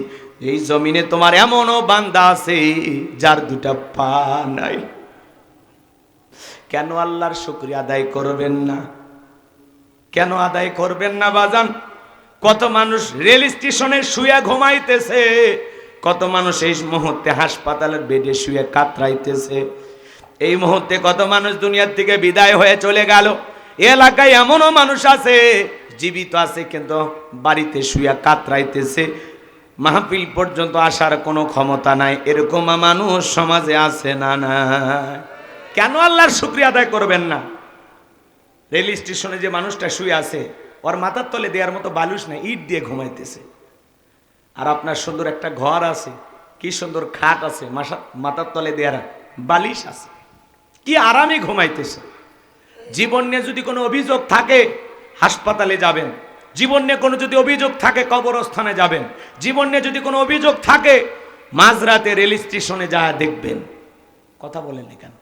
এই জমিনে তোমার এমনও বান্দা আছে যার দুটা পা নাই। কেন আল্লাহর শুকরিয়া আদায় করবেন না? কেন আদায় করবেন না বাজান? কত মানুষ রেল স্টেশনে শুয়ে ঘুমাইতেছে, কত মানুষ এই মুহূর্তে হাসপাতালের বেডে শুয়ে কাতরাইতেছে, এই মুহূর্তে কত মানুষ দুনিয়ার থেকে বিদায় হয়ে চলে গেল। এলাকায় এমনও মানুষ আছে জীবিত আছে কিন্তু বাড়িতে শুয়ে কাতরাইতেছে, মাহফিল পর্যন্ত আসার কোনো ক্ষমতা নাই। এরকম মানুষ সমাজে আছে না? না। কেন আল্লাহর শুকরিয়া আদায় করবেন না? রেল স্টেশনে যে মানুষটা শুয়ে আছে, ওর মাথার তলে দেওয়ার মতো বালুস নাই, ইট দিয়ে ঘুমাইতেছে। আর আপনার সুন্দর একটা ঘর আছে, কি সুন্দর খাট আছে, মাথার তলে দেওয়ার বালিশ আছে, কি আরামে ঘুমাইতেছে। জীবন নিয়ে যদি কোনো অভিযোগ থাকে হাসপাতালে যাবেন, জীবন নিয়ে কোনো যদি অভিযোগ থাকে কবরস্থানে যাবেন, জীবন নিয়ে যদি কোনো অভিযোগ থাকে মাঝরাতে রেল স্টেশনে যা দেখবেন। কথা বলেন কেন?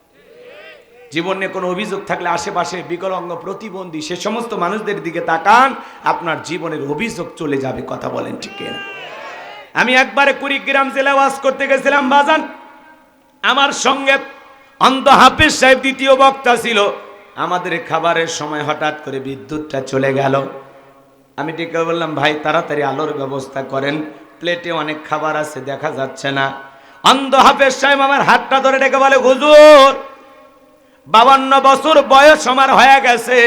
জীবন নিয়ে কোনো অভিযোগ থাকলে আশেপাশে বিকলাঙ্গ, প্রতিবন্ধী, সে সমস্ত মানুষদের দিকে তাকান, আপনার জীবনের অভিযোগ চলে যাবে। কথা বলেন ঠিক কিনা? আমি একবারে কুড়িগ্রাম জেলা ওয়াজ করতে গেছিলাম বাজান, আমার সঙ্গে অন্ধ হাফেজ সাহেব দ্বিতীয় বক্তা ছিল। আমাদের খাবারের সময় হঠাৎ করে বিদ্যুৎটা চলে গেল। আমি ডেকে বললাম, ভাই তাড়াতাড়ি আলোর ব্যবস্থা করেন, প্লেটে অনেক খাবার আছে দেখা যাচ্ছে না। অন্ধ হাফেজ সাহেব আমার হাতটা ধরে ডেকে বলে, হুজুর 52 বছর বয়স আমার হয়ে গেছে,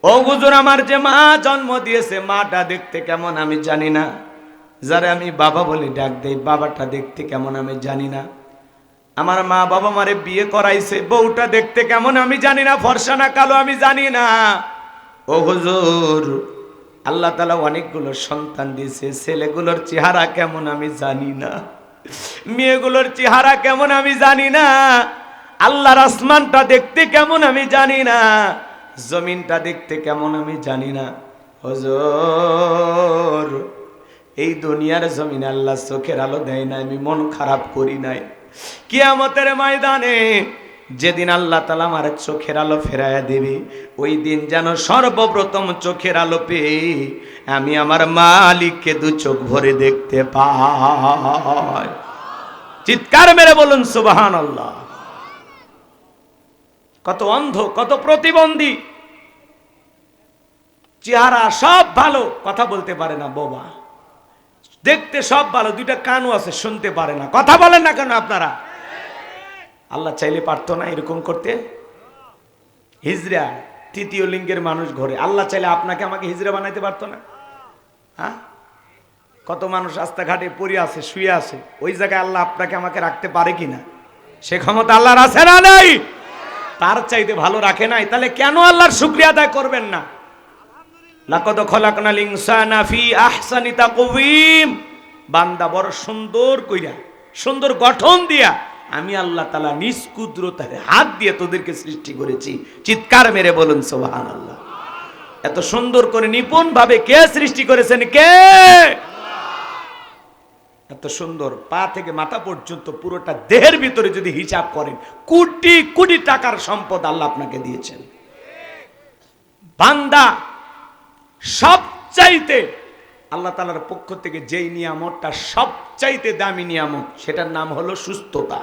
ও হুজুর আমার যে মা জন্ম দিয়েছে মাটা দেখতে কেমন আমি জানি না, যারা আমি বাবা বলে ডাক দেই বাবাটা দেখতে কেমন আমি জানি না, আমার মা বাবা মারে বিয়ে করাইছে বউটা দেখতে কেমন আমি জানি না, ফর্সা না কালো আমি জানি না। ও হুজুর আল্লাহ তাআলা অনেকগুলো সন্তান দিয়েছে, ছেলেগুলোর চেহারা কেমন আমি জানি না, মেয়েগুলোর চেহারা কেমন আমি জানি না, আল্লাহর আসমানটা দেখতে কেমন আমি জানি না, জমিনটা দেখতে কেমন আমি জানি না। হুজুর এই দুনিয়ার জমিনে আল্লাহ চোখের আলো দেয় না, আমি মন খারাপ করি নাই। কিয়ামতের ময়দানে যেদিন আল্লাহ তাআলা আমার চোখের আলো ফেরাইয়া দেবে, ওই দিন যেন সর্বপ্রথম চোখের আলো পেয়ে আমি আমার মালিককে দু চোখ ভরে দেখতে পাই। চিৎকার মেরে বলুন সুবহানাল্লাহ। কত অন্ধ, কত প্রতিবন্ধী, চেহারা সব ভালো, কথা বলতে পারে না, বোবা, দেখতে সব ভালো, দুইটা কানও আছে, শুনতে পারে না। কথা বলেন না কেন আপনারা? আল্লাহ চাইলে পারতো না এরকম করতে? হিজড়া, তৃতীয় লিঙ্গের মানুষ ঘরে, আল্লাহ চাইলে আপনাকে আমাকে হিজড়া বানাইতে পারতো না? হ্যাঁ, কত মানুষ রাস্তাঘাটে পড়ে আছে, শুয়ে আছে, ওই জায়গায় আল্লাহ আপনাকে আমাকে রাখতে পারে কিনা? সে ক্ষমতা আল্লাহর আছে না নাই? তার চাইতে ভালো রাখে নাই, তাহলে কেন আল্লাহর শুকরিয়া আদায় করবেন না? লাকাদ খলাকনাল ইনসানা ফি আহসানি তাকওয়িম, বান্দা বড় সুন্দর কইরা, সুন্দর গঠন দিয়া আমি আল্লাহ তাআলা নিজ কুদরতের হাত দিয়ে তোদেরকে সৃষ্টি করেছি। চিৎকার মেরে বলুন সুবহানাল্লাহ। এত সুন্দর করে নিপুণ ভাবে কে সৃষ্টি করেছেন? কে? এত সুন্দর পা থেকে মাথা পর্যন্ত পুরোটা দেহের ভিতরে যদি হিসাব করেন, কোটি কোটি টাকার সম্পদ আল্লাহ আপনাকে দিয়েছেন। বান্দা সবচাইতে আল্লাহ তাআলার পক্ষ থেকে যেই নিয়ামতটা সবচাইতে দামি নিয়ামত, সেটার নাম হলো সুস্থতা।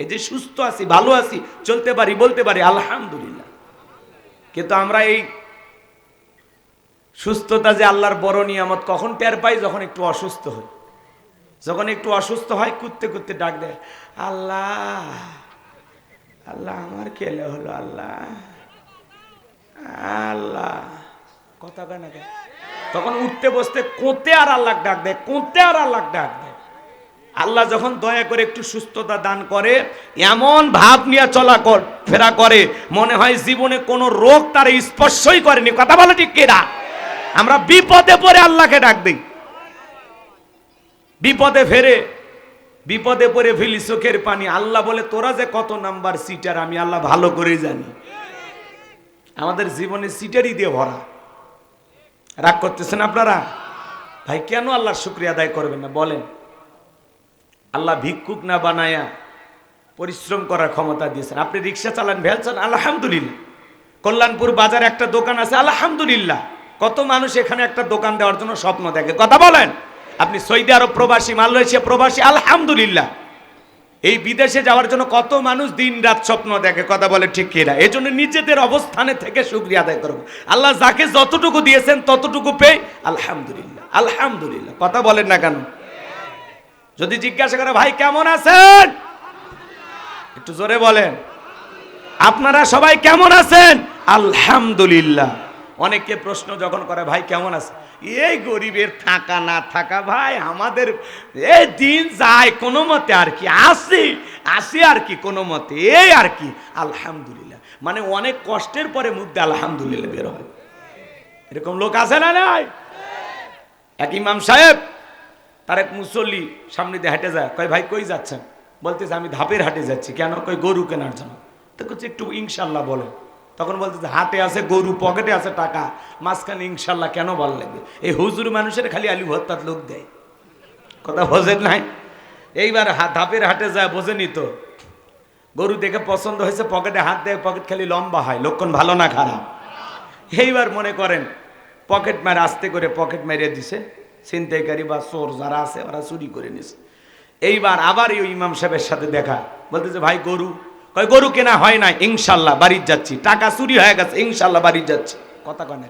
এই যে সুস্থ আছি, ভালো আছি, চলতে পারি, বলতে পারি আলহামদুলিল্লাহ। কিন্তু আমরা এই সুস্থতা যে আল্লাহর বড় নিয়ামত কখন টের পাই? যখন একটু অসুস্থ হই। যখন একটু অসুস্থ হয়, কুদতে কুদতে ডাক দেয়, আল্লাহ আল্লাহ আমার কেলে হলো, আল্লাহ আল্লাহ, কথা কয় না। তখন উঠতে বসতে কোতে আর আল্লাহ ডাক দেয়, কোতে আর আল্লাহ ডাক দেয়। আল্লাহ যখন দয়া করে একটু সুস্থতা দান করে, এমন ভাব নিয়ে চলা ফেরা করে, মনে হয় জীবনে কোনো রোগ তার স্পর্শই করেনি। কথা বলে ঠিক কিনা? আমরা বিপদে পড়ে আল্লাহকে ডাক দিই, বিপদে পড়ে ফেলি চোখের পানি। আল্লাহ বলে, তোরা যে কত নাম্বার সিটার আমি আল্লাহ ভালো করে জানি। আমাদের জীবনে সিটারই দিয়ে ভরা। রাগ করতেছেন আপনারা? ভাই কেন আল্লাহর শুকরিয়া আদায় করবেন না বলেন? আল্লাহ ভিক্ষুক না বানায়া পরিশ্রম করার ক্ষমতা দিয়েছেন। আপনি রিক্সা চালান, ভ্যান চালান, আলহামদুলিল্লাহ। কল্যাণপুর বাজারে একটা দোকান আছে, আলহামদুলিল্লাহ। কত মানুষ এখানে একটা দোকান দেওয়ার জন্য স্বপ্ন দেখে। কথা বলেন? আপনি সৌদি আরব প্রবাসী, মালয়েশিয়া প্রবাসী, আলহামদুলিল্লাহ। এই বিদেশে যাওয়ার জন্য কত মানুষ দিন রাত স্বপ্ন দেখে। কথা বলে ঠিক কিনা? এই জন্য নিজেদের অবস্থানে থেকে শুকরিয়া আদায় করবো। আল্লাহ যাকে যতটুকু দিয়েছেন ততটুকু পেয়ে আলহামদুলিল্লাহ, আলহামদুলিল্লাহ। কথা বলেন না কেন? যদি জিজ্ঞাসা করে, ভাই কেমন আছেন, একটু জোরে বলেন। আপনারা সবাই কেমন আছেন? আলহামদুলিল্লাহ। অনেকে প্রশ্ন যখন করে, ভাই কেমন আছে, এই গরিবের থাকা না থাকা, ভাই আমাদের এই দিন যায় কোনো মতে, আর কি আসি আর কি কোনো মতে, এই আর কি আলহামদুলিল্লাহ। মানে অনেক কষ্টের পরে মধ্যে আলহামদুলিল্লাহ বের হয়। এরকম লোক আছে না নাই? এক ইমাম সাহেব, তার এক মুসল্লি সামনে দিয়ে হেঁটে যায়, কয় ভাই কই যাচ্ছেন? বলতেছে আমি ধাপের হাটে যাচ্ছি। কেন? কই গরু কেনার জন্য। তো বলছে একটু ইনশাল্লাহ বলেন। তখন বলতেছে হাটে আছে গরু, পকেটে আছে টাকা, মাঝখানে ইনশাল্লাহ কেন বল লাগবে? এই হুজুর মানুষের খালি আলু ভর্তার লোক দেয়। কথা বোঝেন নাই? এইবার ধাপের হাটে যায়, বোঝেনি তো, গরু দেখে পছন্দ হয়েছে, পকেটে হাত দেয়, পকেট খালি লম্বা হয়, লক্ষণ ভালো না খারাপ? এইবার মনে করেন পকেট মারে, আস্তে করে পকেট মেরে দিছে, ছিনতাইকারী বা চোর যারা আছে ওরা চুরি করে নিছে। এইবার আবার এই ইমাম সাহেবের সাথে দেখা, বলতেছে ভাই গরু, কয় গরু কেনা হয় না, ইনশাল্লাহ বাড়ির যাচ্ছি, টাকা চুরি হয়ে গেছে, ইনশাল্লাহ বাড়ির যাচ্ছি। কথা কয় না?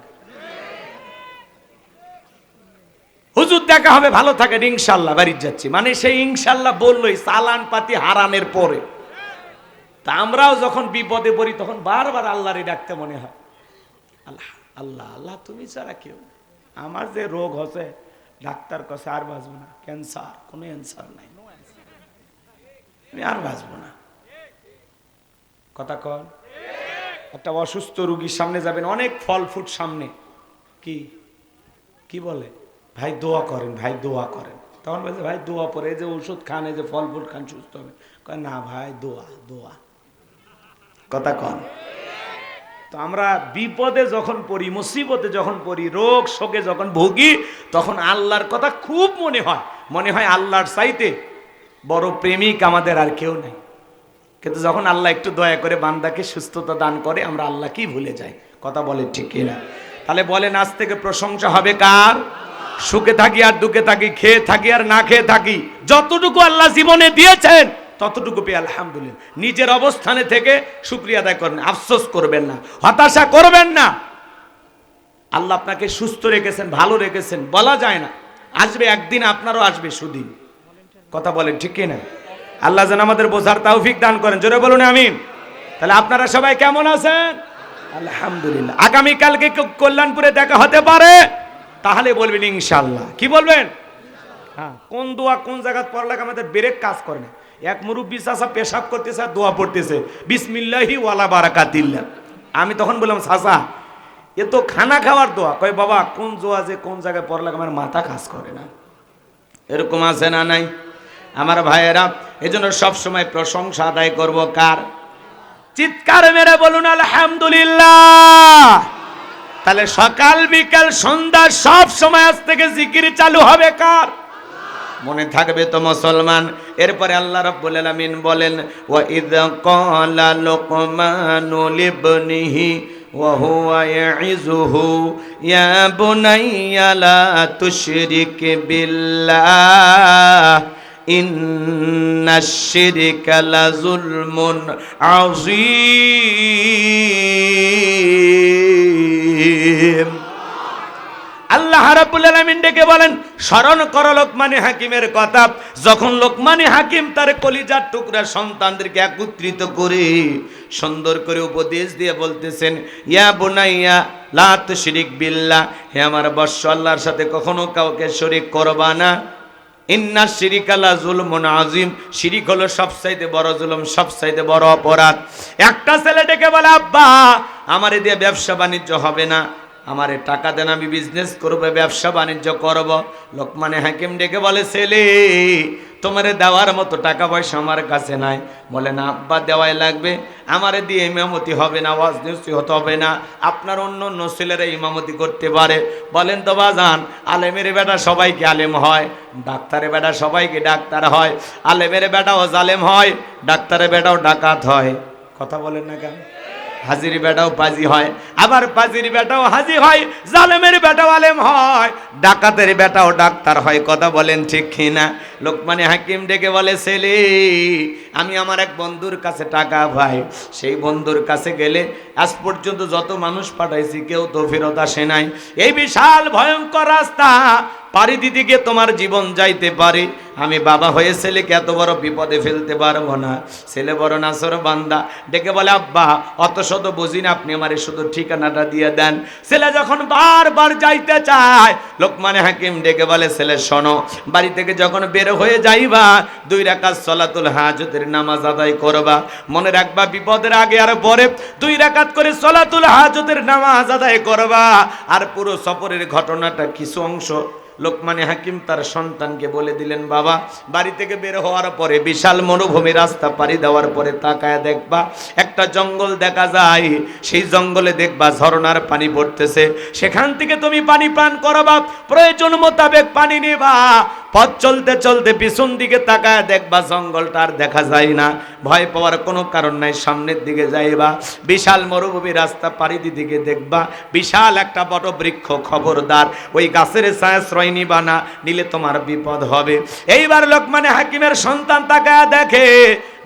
হুজুর দেখা হবে, ভালো থাকেন, ইনশাল্লাহ বাড়ির যাচ্ছি। মানে সেই ইনশাল্লাহ বললোই চালান পাতি হারানের পরে। তা আমরাও যখন বিপদে পড়ি তখন বারবার আল্লাহরে ডাকতে মনে হয়, আল্লাহ আল্লাহ আল্লাহ তুমি ছাড়া কেউ। আমার যে রোগ হচ্ছে, ডাক্তার কাছে আর বাঁচবো না, ক্যান্সার, কোনো অ্যান্সার নাই, আমি আর বাঁচবো না। কথা কন? একটা অসুস্থ রুগীর সামনে যাবেন, অনেক ফল ফুট সামনে, কি বলে, ভাই দোয়া করেন, ভাই দোয়া করেন। তখন বলছে ভাই দোয়া পরে, এই যে ওষুধ খান, এই যে ফল ফুট খান, সুস্থ হবে। কয় না ভাই দোয়া দোয়া। কথা কন? তো আমরা বিপদে যখন পড়ি, মুসিবতে যখন পড়ি, রোগ শোকে যখন ভুগি, তখন আল্লাহর কথা খুব মনে হয় আল্লাহর চাইতে বড় প্রেমিক আমাদের আর কেউ নেই। কিন্তু যখন আল্লাহ একটু দয়া করে বান্দাকে সুস্থতা দান করে, আমরা আল্লাহকেই ভুলে যাই। কথা বলে ঠিক কিনা? তাহলে বলেন আজ থেকে প্রশংসা হবে কার? সুখে থাকি আর দুঃখে থাকি, খেয়ে থাকি আর না খেয়ে থাকি, যতটুকু আল্লাহ জীবনে দিয়েছেন ততটুকু পেয়ে আলহামদুলিল্লাহ। নিজের অবস্থানে থেকে শুকরিয়া আদায় করবেন, আফসোস করবেন না, হতাশা করবেন না। আল্লাহ আপনাকে সুস্থ রেখেছেন, ভালো রেখেছেন, বলা যায় না আসবে, একদিন আপনারও আসবে সুদিন। কথা বলেন ঠিক কি না? আল্লাহ যেন আমাদের বোঝার তৌফিক দান করেন, জোরে বলুন আমিন। তাহলে আপনারা সবাই কেমন আছেন? আলহামদুলিল্লাহ। আগামীকালকে কল্যাণপুরে দেখা হতে পারে, তাহলে বলবেন ইনশাআল্লাহ। কি বলবেন? হ্যাঁ, কোন দোয়া কোন জায়গায় পড়লে আমাদের ব্রেক কাজ করে না। এক মুরব্বি চাচা পেশাব করতেছে আর দোয়া পড়তেছে, বিসমিল্লাহি ওয়ালা বারাকাতিল্লাহ। আমি তখন বললাম, চাচা এ তো খানা খাওয়ার দোয়া। কয় বাবা কোন দোয়া যে কোন জায়গায় পড়লে আমার মাথা কাজ করে না। এরকম আছে না নাই আমার ভাইয়েরা? এই জন্য সবসময় প্রশংসা আদায় করবো কার? চিৎকার মেরে বলুন আলহামদুলিল্লাহ। তাহলে সকাল বিকাল সন্ধ্যা সব সময় আজ থেকে জিকির চালু হবে কার? মনে থাকবে তো মুসলমান। এরপরে আল্লাহ রাব্বুল আলামিন বলেন, ওয়া ইয ক্বালা লুকমানু লিবনিহি ওয়া হুয়া ইয়াইযুহু ইয়া বুনাইয়া লা তুশরিক বিল্লাহ ইন্নাশ শিরকা লাযুলমুন আযীম। আল্লাহ রাব্বুল আলামিন ডেকে বলেন, স্মরণ করো লোকমানে হাকিমের কথা। যখন লোকমানে হাকিম তার কলিজার টুকরা সন্তানদেরকে একত্রিত করে সুন্দর করে উপদেশ দিয়ে বলতেছেন, ইয়া বুনাইয়া লা তুশরিক বিল্লাহ, হে আমার বৎস, আল্লাহর সাথে কখনো কাউকে শরীক করবা না। ইন্নাশ শিরকা লাযুলমুন আযীম, শিরিক হলো সবচাইতে বড় জুলুম, সবচাইতে বড় অপরাধ। একটা ছেলে ডেকে বলে, আব্বা আমারে দিয়ে ব্যবসা বাণিজ্য হবে না, আমারে টাকা দেন, আমি বিজনেস করব, ব্যবসা বাণিজ্য করব। লোকমানে হাকিম ডেকে বলে, ছেলে তোমারে দেওয়ার মতো টাকা পয়সা আমার কাছে নাই। বলে না আব্বা, দেওয়াই লাগবে, আমারে দিয়ে ইমামতি হবে না, ওয়াজ নসিহত হবে না, আপনার অন্য অন্য ছেলেরা ইমামতি করতে পারে। বলেন তো বাজান, আলেমের বেটা সবাইকে আলেম হয়, ডাক্তারের বেটা সবাইকে ডাক্তার হয়, আলেমের বেটাও জালেম হয়, ডাক্তারের বেটাও ডাকাত হয়। কথা বলেন না কেন? হাজির বেটাও পাজি হয়, আবার পাজির বেটাও হাজি হয়, জালেমের বেটাও আলেম হয়, ডাকাতের বেটাও ডাক্তার হয়। কথা বলেন ঠিক কিনা? লোকমানে হাকিম ডেকে বলে, ছেলে আমি আমার এক বন্ধুর কাছে টাকা পাই, সেই বন্ধুর কাছে গেলে আজ পর্যন্ত যত মানুষ পাঠাইছি কেউ তো ফেরত আসে নাই। এই বিশাল ভয়ঙ্কর রাস্তা পাড়ি দিতে গিয়ে তোমার জীবন যাইতে পারে। আমি বাবা হয়ে ছেলেকে এত বড় বিপদে ফেলতে পারবো না। ছেলে বড় নাসর বান্দা, ডেকে বলে, আব্বা অত শত বুঝি না, আপনি আমারে শুধু ঠিকানাটা দিয়ে দেন। ছেলে যখন বারবার যাইতে চায়, লোকমানে হাকিম ডেকে বলে, ছেলে শোনো, বাড়ি থেকে যখন বের হয়ে যাইবা 2 রাকাত সলাতুল হাজতের নামাজ আদায় করবা। মনে রাখবা বিপদের আগে আর পরে 2 রাকাত করে সলাতুল হাজতের নামাজ আদায় করবা। আর পুরো সফরের ঘটনাটা কিছু অংশ লোকমানে হাকিম তার সন্তানকে বলে দিলেন। বাবা বাড়ি থেকে বের হওয়ার পরে বিশাল মরুভূমি রাস্তা পাড়ি দেওয়ার পরে তাকায় দেখবা একটা জঙ্গল দেখা যায়। সেই জঙ্গলে দেখবা ঝরনার পানি পড়তেছে, সেখান থেকে তুমি পানি পান করবা, প্রয়োজন মোতাবেক পানি নেবা। পথ চলতে চলতে পিছন দিকে তাকায় দেখবা জঙ্গলটা আর দেখা যায় না। ভয় পাওয়ার কোনো কারণ নাই, সামনের দিকে যাইবা। বিশাল মরুভূমি রাস্তা পাড়ি দিকে দেখবা বিশাল একটা বড় বৃক্ষ, খবরদার ওই গাছের ছায়াশ্রয় নিবা না, নিলে তোমার বিপদ হবে। এইবার লোকমানে হাকিমের সন্তান তাকায় দেখে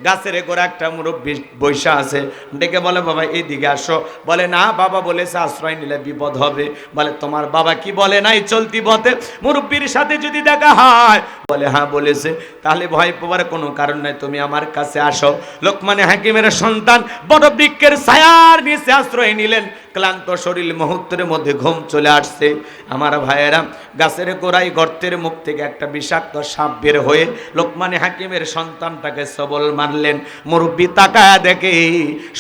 গাছের গোড়া একটা মুরব্বী বৈশা আছে। ডেকে বলে, বাবা এইদিকে আসো। বলে, না বাবা বলেছে আশ্রয় নিলে বিপদ হবে। বলে, তোমার বাবা কি বলে নাই চলতি পথে মুরব্বীর সাথে যদি দেখা হয়? বলে, হ্যাঁ বলেছে। তাহলে ভয় পাওয়ার কোনো কারণ নাই, তুমি আমার কাছে আসো। লোকমানে হাকিমের সন্তান বড় বৃক্ষের ছায়ার নিচে আশ্রয় নিলেন। ক্লান্ত শরীর মুহূর্তের মধ্যে ঘুম চলে আসছে। আমার ভাইয়েরা, গাছের গোড়ায় গর্তের মুখ থেকে একটা বিষাক্ত সাপ বের হয়ে লোকমানে হাকিমের সন্তানটাকে সবল মারলেন। মুরব্বী তাকায়া দেখে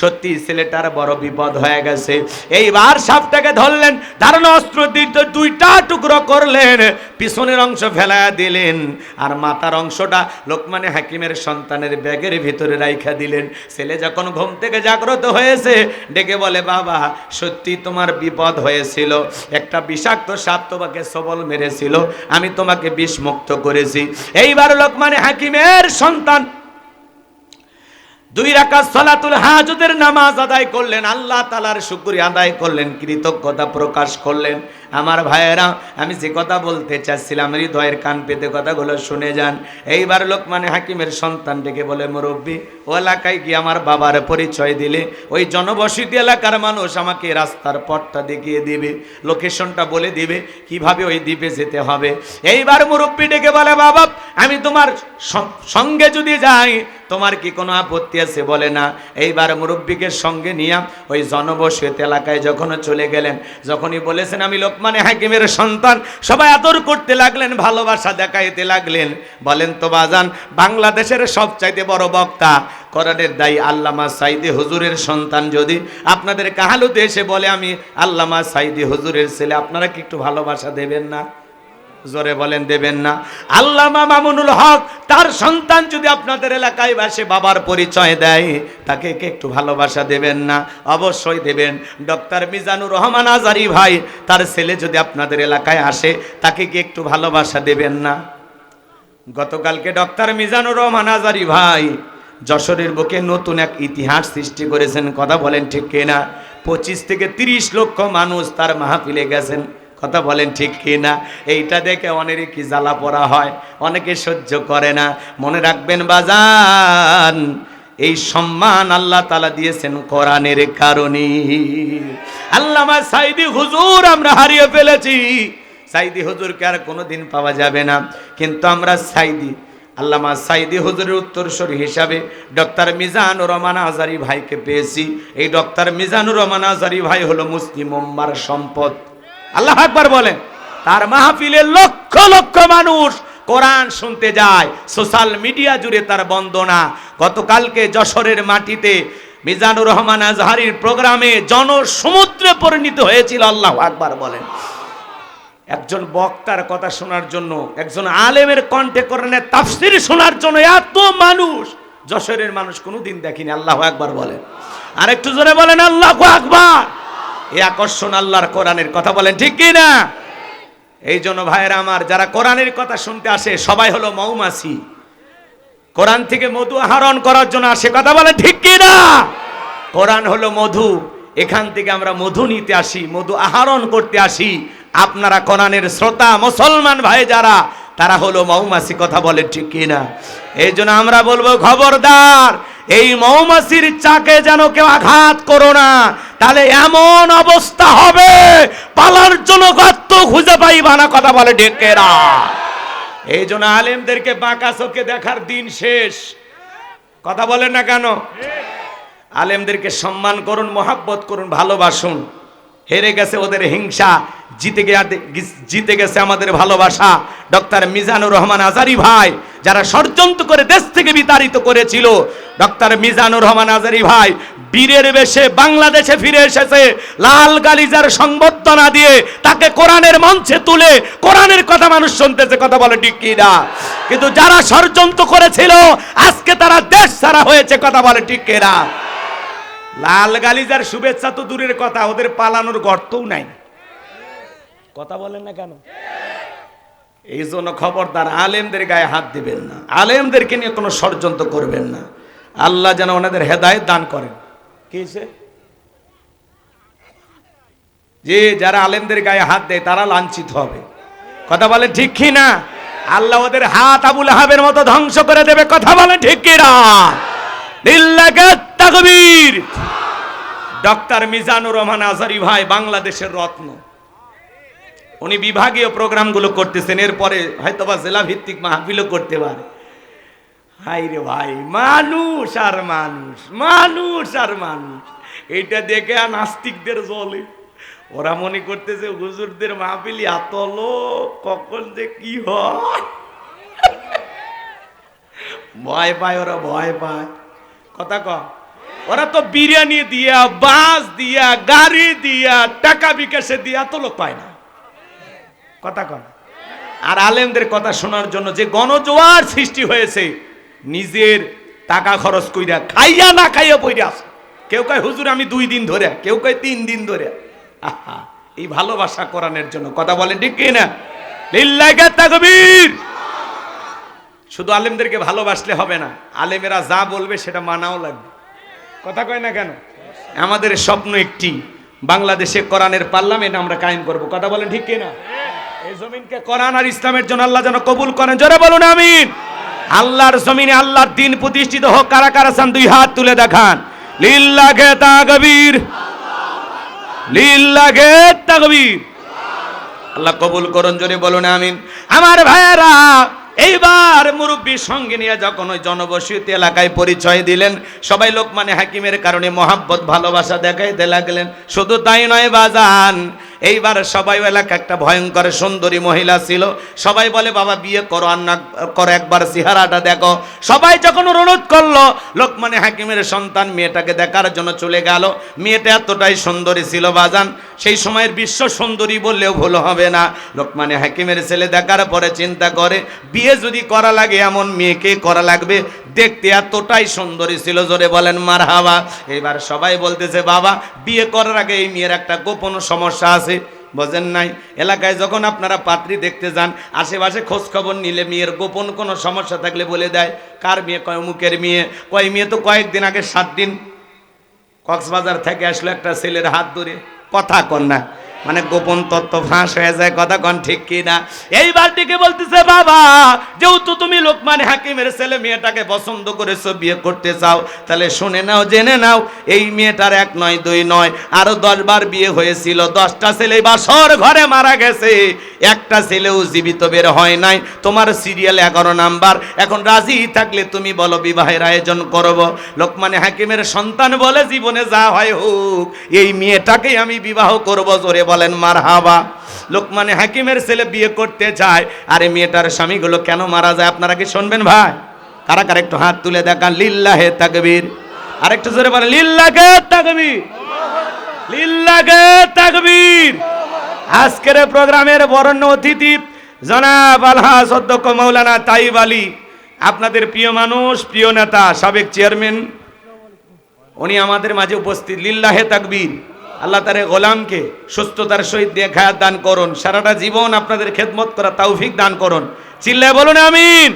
সত্যি ছেলেটার বড় বিপদ হয়ে গেছে। এইবার সাপটাকে ধরলেন, ধারণ অস্ত্র দিয়ে 2টা টুকরো করলেন, পিছনের অংশ ফেলায়া দিলেন আর মাথার অংশটা লোকমানে হাকিমের সন্তানের ব্যাগের ভিতরে রাইখা দিলেন। ছেলে যখন ঘুম থেকে জাগ্রত হয়েছে ডেকে বলে, বাবা সত্যি তোমার বিপদ হয়েছিল, একটা বিষাক্ত সাপ তোমাকে সবল মেরেছিল, আমি তোমাকে বিষমুক্ত করেছি। এইবার লোকমানে হাকিমের সন্তান 2 রাকাত সালাতুল হাজতের নামাজ আদায় করলেন, আল্লাহ তাআলার শুকরিয়া আদায় করলেন, কৃতজ্ঞতা প্রকাশ করলেন। আমার ভাইয়েরা, আমি যে কথা বলতে চাচ্ছিলাম হৃদয়ের কান পেতে কথাগুলো শুনে যান। এইবার লোকমান হাকিমের সন্তান ডেকে বলে, মুরব্বী, ও এলাকায় গিয়ে আমার বাবার পরিচয় দিলে ওই জনবসতি এলাকার মানুষ আমাকে রাস্তার পথটা দেখিয়ে দিবে, লোকেশনটা বলে দিবে, কিভাবে ওই দ্বীপে যেতে হবে। এইবার মুরব্বী ডেকে বলে, বাবা, আমি তোমার সঙ্গে যদি যাই তোমার কি কোনো আপত্তি আছে? বলে না। এইবার মুরব্বীকে সঙ্গে নিয়ে ওই জনবসতি এলাকায় যখন চলে গেলেন, যখনই বলেছেন আমি লোকমান হাকিমের সন্তান, সবাই আদর করতে লাগলেন, ভালোবাসা দেখাইতে লাগলেন। বলেন তো বাজান, বাংলাদেশের সবচাইতে বড় বক্তা কোরআনের দায়ী আল্লামা সাঈদী হুজুরের সন্তান যদি আপনাদের কাহালুতে এসে বলে আমি আল্লামা সাঈদী হুজুরের ছেলে, আপনারা কি একটু ভালোবাসা দেবেন না? জোরে বলেন, দেবেন না? আল্লামা মামুনুল হক তার সন্তান যদি আপনাদের এলাকায় বসে বাবার পরিচয় দেয়, তাকে কে একটু ভালোবাসা দেবেন না? অবশ্যই দেবেন। ডক্টর মিজানুর রহমান আজারি ভাই তার ছেলে যদি আপনাদের এলাকায় আসে, তাকে কি একটু ভালোবাসা দেবেন না? গতকালকে ডক্টর মিজানুর রহমান আজারি ভাই যশোরের বুকে নতুন এক ইতিহাস সৃষ্টি করেছেন। কথা বলেন ঠিক কিনা? 25 থেকে 30 লক্ষ মানুষ তার মাহফিলে গেছেন। কথা বলেন ঠিক কিনা? এইটা দেখে অনেরই কি জ্বালা পড়া হয়, অনেকে সহ্য করে না। মনে রাখবেন বাজান, এই সম্মান আল্লাহ তাআলা দিয়েছেন কোরআনের কারণে। আল্লামা সাঈদী হুজুর আমরা হারিয়ে ফেলেছি। সাঈদী হুজুরকে আর কোনোদিন পাওয়া যাবে না, কিন্তু আমরা আল্লামা সাঈদী হুজুরের উত্তরসূরি হিসাবে ডক্টর মিজানুর রহমান আজারি ভাইকে পেয়েছি। এই ডক্টর মিজানুর রহমান আজারি ভাই হলো মুসলিম উম্মার সম্পদ। আল্লাহু আকবার বলেন। তার মাহফিলে লক্ষ লক্ষ মানুষ কোরআন শুনতে যায়, সোশ্যাল মিডিয়া জুড়ে তার বন্দনা। গতকালকে যশোরের মাটিতে মিজানুর রহমান আজহারির প্রোগ্রামে জনসমুদ্রে পরিণত হয়েছিল। আল্লাহু আকবার বলেন। একজন বক্তার কথা শোনার জন্য, একজন আলেমের কণ্ঠে কোরআনের তাফসীর শোনার জন্য এত মানুষ যশোরের মানুষ কোনোদিন দেখিনি। আল্লাহু আকবার বলেন। আর একটু জোরে বলেন আল্লাহু আকবার। এই আকর্ষণ আল্লাহর কোরআনের কথা বলেন ঠিক কি না? এই জন্য ভাইয়েরা আমার, যারা কোরআনের কথা শুনতে আসে সবাই হলো মৌমাছি, কোরআন থেকে মধু আহরণ করার জন্য আসে। কথা বলেন ঠিক কি না? কোরআন হলো মধু, এখান থেকে আমরা মধু নিতে আসি, মধু আহরণ করতে আসি। আপনারা কোরআনের শ্রোতা মুসলমান ভাই যারা, তারা হলো মৌমাছি। কথা বলেন ঠিক কি না? এই জন্য আমরা বলবো, খবরদার, এই মৌমাছির চাকে যেন কেউ আঘাত করো না, তাহলে এমন অবস্থা হবে পালার জন্য গর্ত খুঁজে পাইবা না। কথা বলে ঢেকেরা। এই জন্য আলেমদেরকে বাঁকা চোখে দেখার দিন শেষ। কথা বলেন না কেন? আলেমদেরকে সম্মান করুন, মহাব্বত করুন, ভালোবাসুন। হেরে গেছে ওদের হিংসা, জিতে গেছে আমাদের ভালোবাসা। ডক্টর মিজানুর রহমান আজারি ভাই যারা ষড়যন্ত্র করে দেশ থেকে বিতাড়িত করেছিল, ডক্টর মিজানুর রহমান আজারি ভাই বীরের বেশে বাংলাদেশে ফিরে এসেছে, লাল গালিজার সংবর্ধনা দিয়ে তাকে কোরআনের মঞ্চে তুলে কোরআনের কথা মানুষ শুনতেছে। কথা বলে ঠিক কি না? কিন্তু যারা ষড়যন্ত্র করেছিল আজকে তারা দেশ ছাড়া হয়েছে। কথা বলে ঠিক কি না? লাল গালিজার শুভেচ্ছা তো দূরের কথা, ওদের পালানোর গর্তও নাই। কথা বলেন না কেন? এই জন্য খবরদার, আলেমদের গায়ে হাত দিবেন না, আলেমদেরকে নিয়ে কোনো ষড়যন্ত্র করবেন না। আল্লাহ যেন ওনাদের হেদায়েত দান করেন। কি হয়েছে? যে যারা আলেমদের গায়ে হাত দেয় তারা লাঞ্ছিত হবে। কথা বলে ঠিক কি না? আল্লাহ ওদের হাত আবুল আহাবের মতো ধ্বংস করে দেবে। কথা বলে ঠিক কি না? লিল্লাহি তাকবীর। ডক্টর মিজানুর রহমান আজারি ভাই বাংলাদেশের রত্ন। উনি বিভাগীয় প্রোগ্রামগুলো করতেছেন, এরপরে হয়তোবা জেলা ভিত্তিক মাহফিলও করতে পারে। হাই রে ভাই, মানুষ আর মানুষ, মানুষ আর মানুষ। এইটা দেখে নাস্তিকদের জ্বলে। ওরা মনে করতেছে হুজুরদের মাহফিলি এত লোক, কখন যে কি হয়। ভয় পায় ওরা, ভয় পায়। কথা কয়, ওরা তো বিরিয়ানি দিয়া, বাস দিয়া, গাড়ি দিয়া, টাকা বিকাশে দিয়া এত লোক পায় না। কথা কয়। আর আলেমদের কথা শোনার জন্য যে গণজোয়ার সৃষ্টি হয়েছে, নিজের টাকা খরচ কইরা, খাইয়া না খাইয়া পইরা আছে। কেউ কয় হুজুর আমি 2 দিন ধরে, কেউ কয় 3 দিন ধরে। আহা, এই ভালোবাসা কোরআনের জন্য। কথা বলেন ঠিক কি না? লিল্লাহি তাকবীর। শুধু আলেমদেরকে ভালোবাসলে হবে না, আলেমেরা যা বলবে সেটা মানাও লাগবে। কথা কয় না কেন? আমাদের স্বপ্ন একটি, বাংলাদেশে কোরআনের পার্লামেন্ট আমরা কায়েম করব। কথা বলেন ঠিক কিনা? এই জমিনকে কোরআন আর ইসলামের জন্য আল্লাহ যেন কবুল করেন, জোরে বলুন আমিন। আল্লাহর জমিনে আল্লাহর দ্বীন প্রতিষ্ঠিত হোক। কারা কারা চান দুই হাত তুলে দেখান। লিল্লাহে তাকবীর, লিল্লাহে তাকবীর। আল্লাহ কবুল করুন, জোরে বলুন আমিন। আমার ভাইয়েরা, এইবার মুরব্বীর সঙ্গে নিয়ে যখন ওই জনবসতি এলাকায় পরিচয় দিলেন, সবাই লোকমানে হাকিমের কারণে মহাব্বত ভালোবাসা দেখাইতে লাগলেন। শুধু তাই নয় বাজান, এইবার সবাই এলাকা একটা ভয়ঙ্কর সুন্দরী মহিলা ছিল। সবাই বলে বাবা বিয়ে করো, আর না করো একবার চেহারাটা দেখো। সবাই যখন অনুরোধ করলো, লোকমানে হাকিমের সন্তান মেয়েটাকে দেখার জন্য চলে গেল। মেয়েটা এতটাই সুন্দরী ছিল বাজান, সেই সময়ের বিশ্ব সুন্দরী বললেও ভুল হবে না। লোকমানে হাকিমের ছেলে দেখার পরে চিন্তা করে, বিয়ে যদি করা লাগে এমন মেয়েকে করা লাগবে, দেখতে এতটাই সুন্দরী ছিল। জোরে বলেন মারহাবা। এবার সবাই বলতেছে বাবা বিয়ে করার আগে এই মেয়ের একটা গোপন সমস্যা আছে। বোঝেন নাই? এলাকায় যখন আপনারা পাত্রী দেখতে যান, আশেপাশে খোঁজ খবর নিলে মেয়ের গোপন কোনো সমস্যা থাকলে বলে দেয়। কার মেয়ে? কয় অমুকের মেয়ে। কয় মেয়ে তো কয়েকদিন আগে 7 দিন কক্সবাজার থেকে আসলো একটা ছেলের হাত ধরে। কথা কন না, মানে গোপন তত্ত্ব ফাঁস হয়ে যায়। কথা কন ঠিক কি না? এইবার দিকে বলতেছে বাবা যেহেতু তুমি লোকমানে হাকিমের ছেলে মেয়েটাকে পছন্দ করেছো, বিয়ে করতে চাও, তাহলে শুনে নাও, জেনে নাও, এই মেয়েটার 1 নয় 2 নয় আরো 10 বার বিয়ে হয়েছিল। 10টা ছেলে বাসর ঘরে মারা গেছে, একটা ছেলেও জীবিত বের হয় নাই। তোমার সিরিয়াল 11 নাম্বার। এখন রাজি থাকলে তুমি বলো বিবাহের আয়োজন করব। লোকমানে হাকিমের সন্তান বলে জীবনে যা হয় হোক, এই মেয়েটাকেই আমি বিবাহ করব। জোরে বলেন মারহাবা। লোকমানে হাকিমের ছেলে বিয়ে করতে যায়, আর এই মেয়েটার স্বামীগুলো কেন মারা যায় আপনারা কি শুনবেন ভাই? কারা কারা একটু হাত তুলে দেখান। লিল্লাহে তাকবীর। আরেকটু জোরে বলেন লিল্লাহে তাকবীর, লিল্লাহে তাকবীর। আজকের প্রোগ্রামের বরেণ্য অতিথি জনাব আলহাজ অধ্যক্ষ মৌলানা তাইব আলী, আপনাদের প্রিয় মানুষ, প্রিয় নেতা, সাবেক চেয়ারম্যান, উনি আমাদের মাঝে উপস্থিত। লিল্লাহে তাকবীর। আল্লাহ তার গোলামকে সুস্থতার সহিত দিয়ে খায়াত দান করুন, সারাটা জীবন আপনাদের খেদমত করা তৌফিক দান করুন। চিল্লায় বলুন আমিন।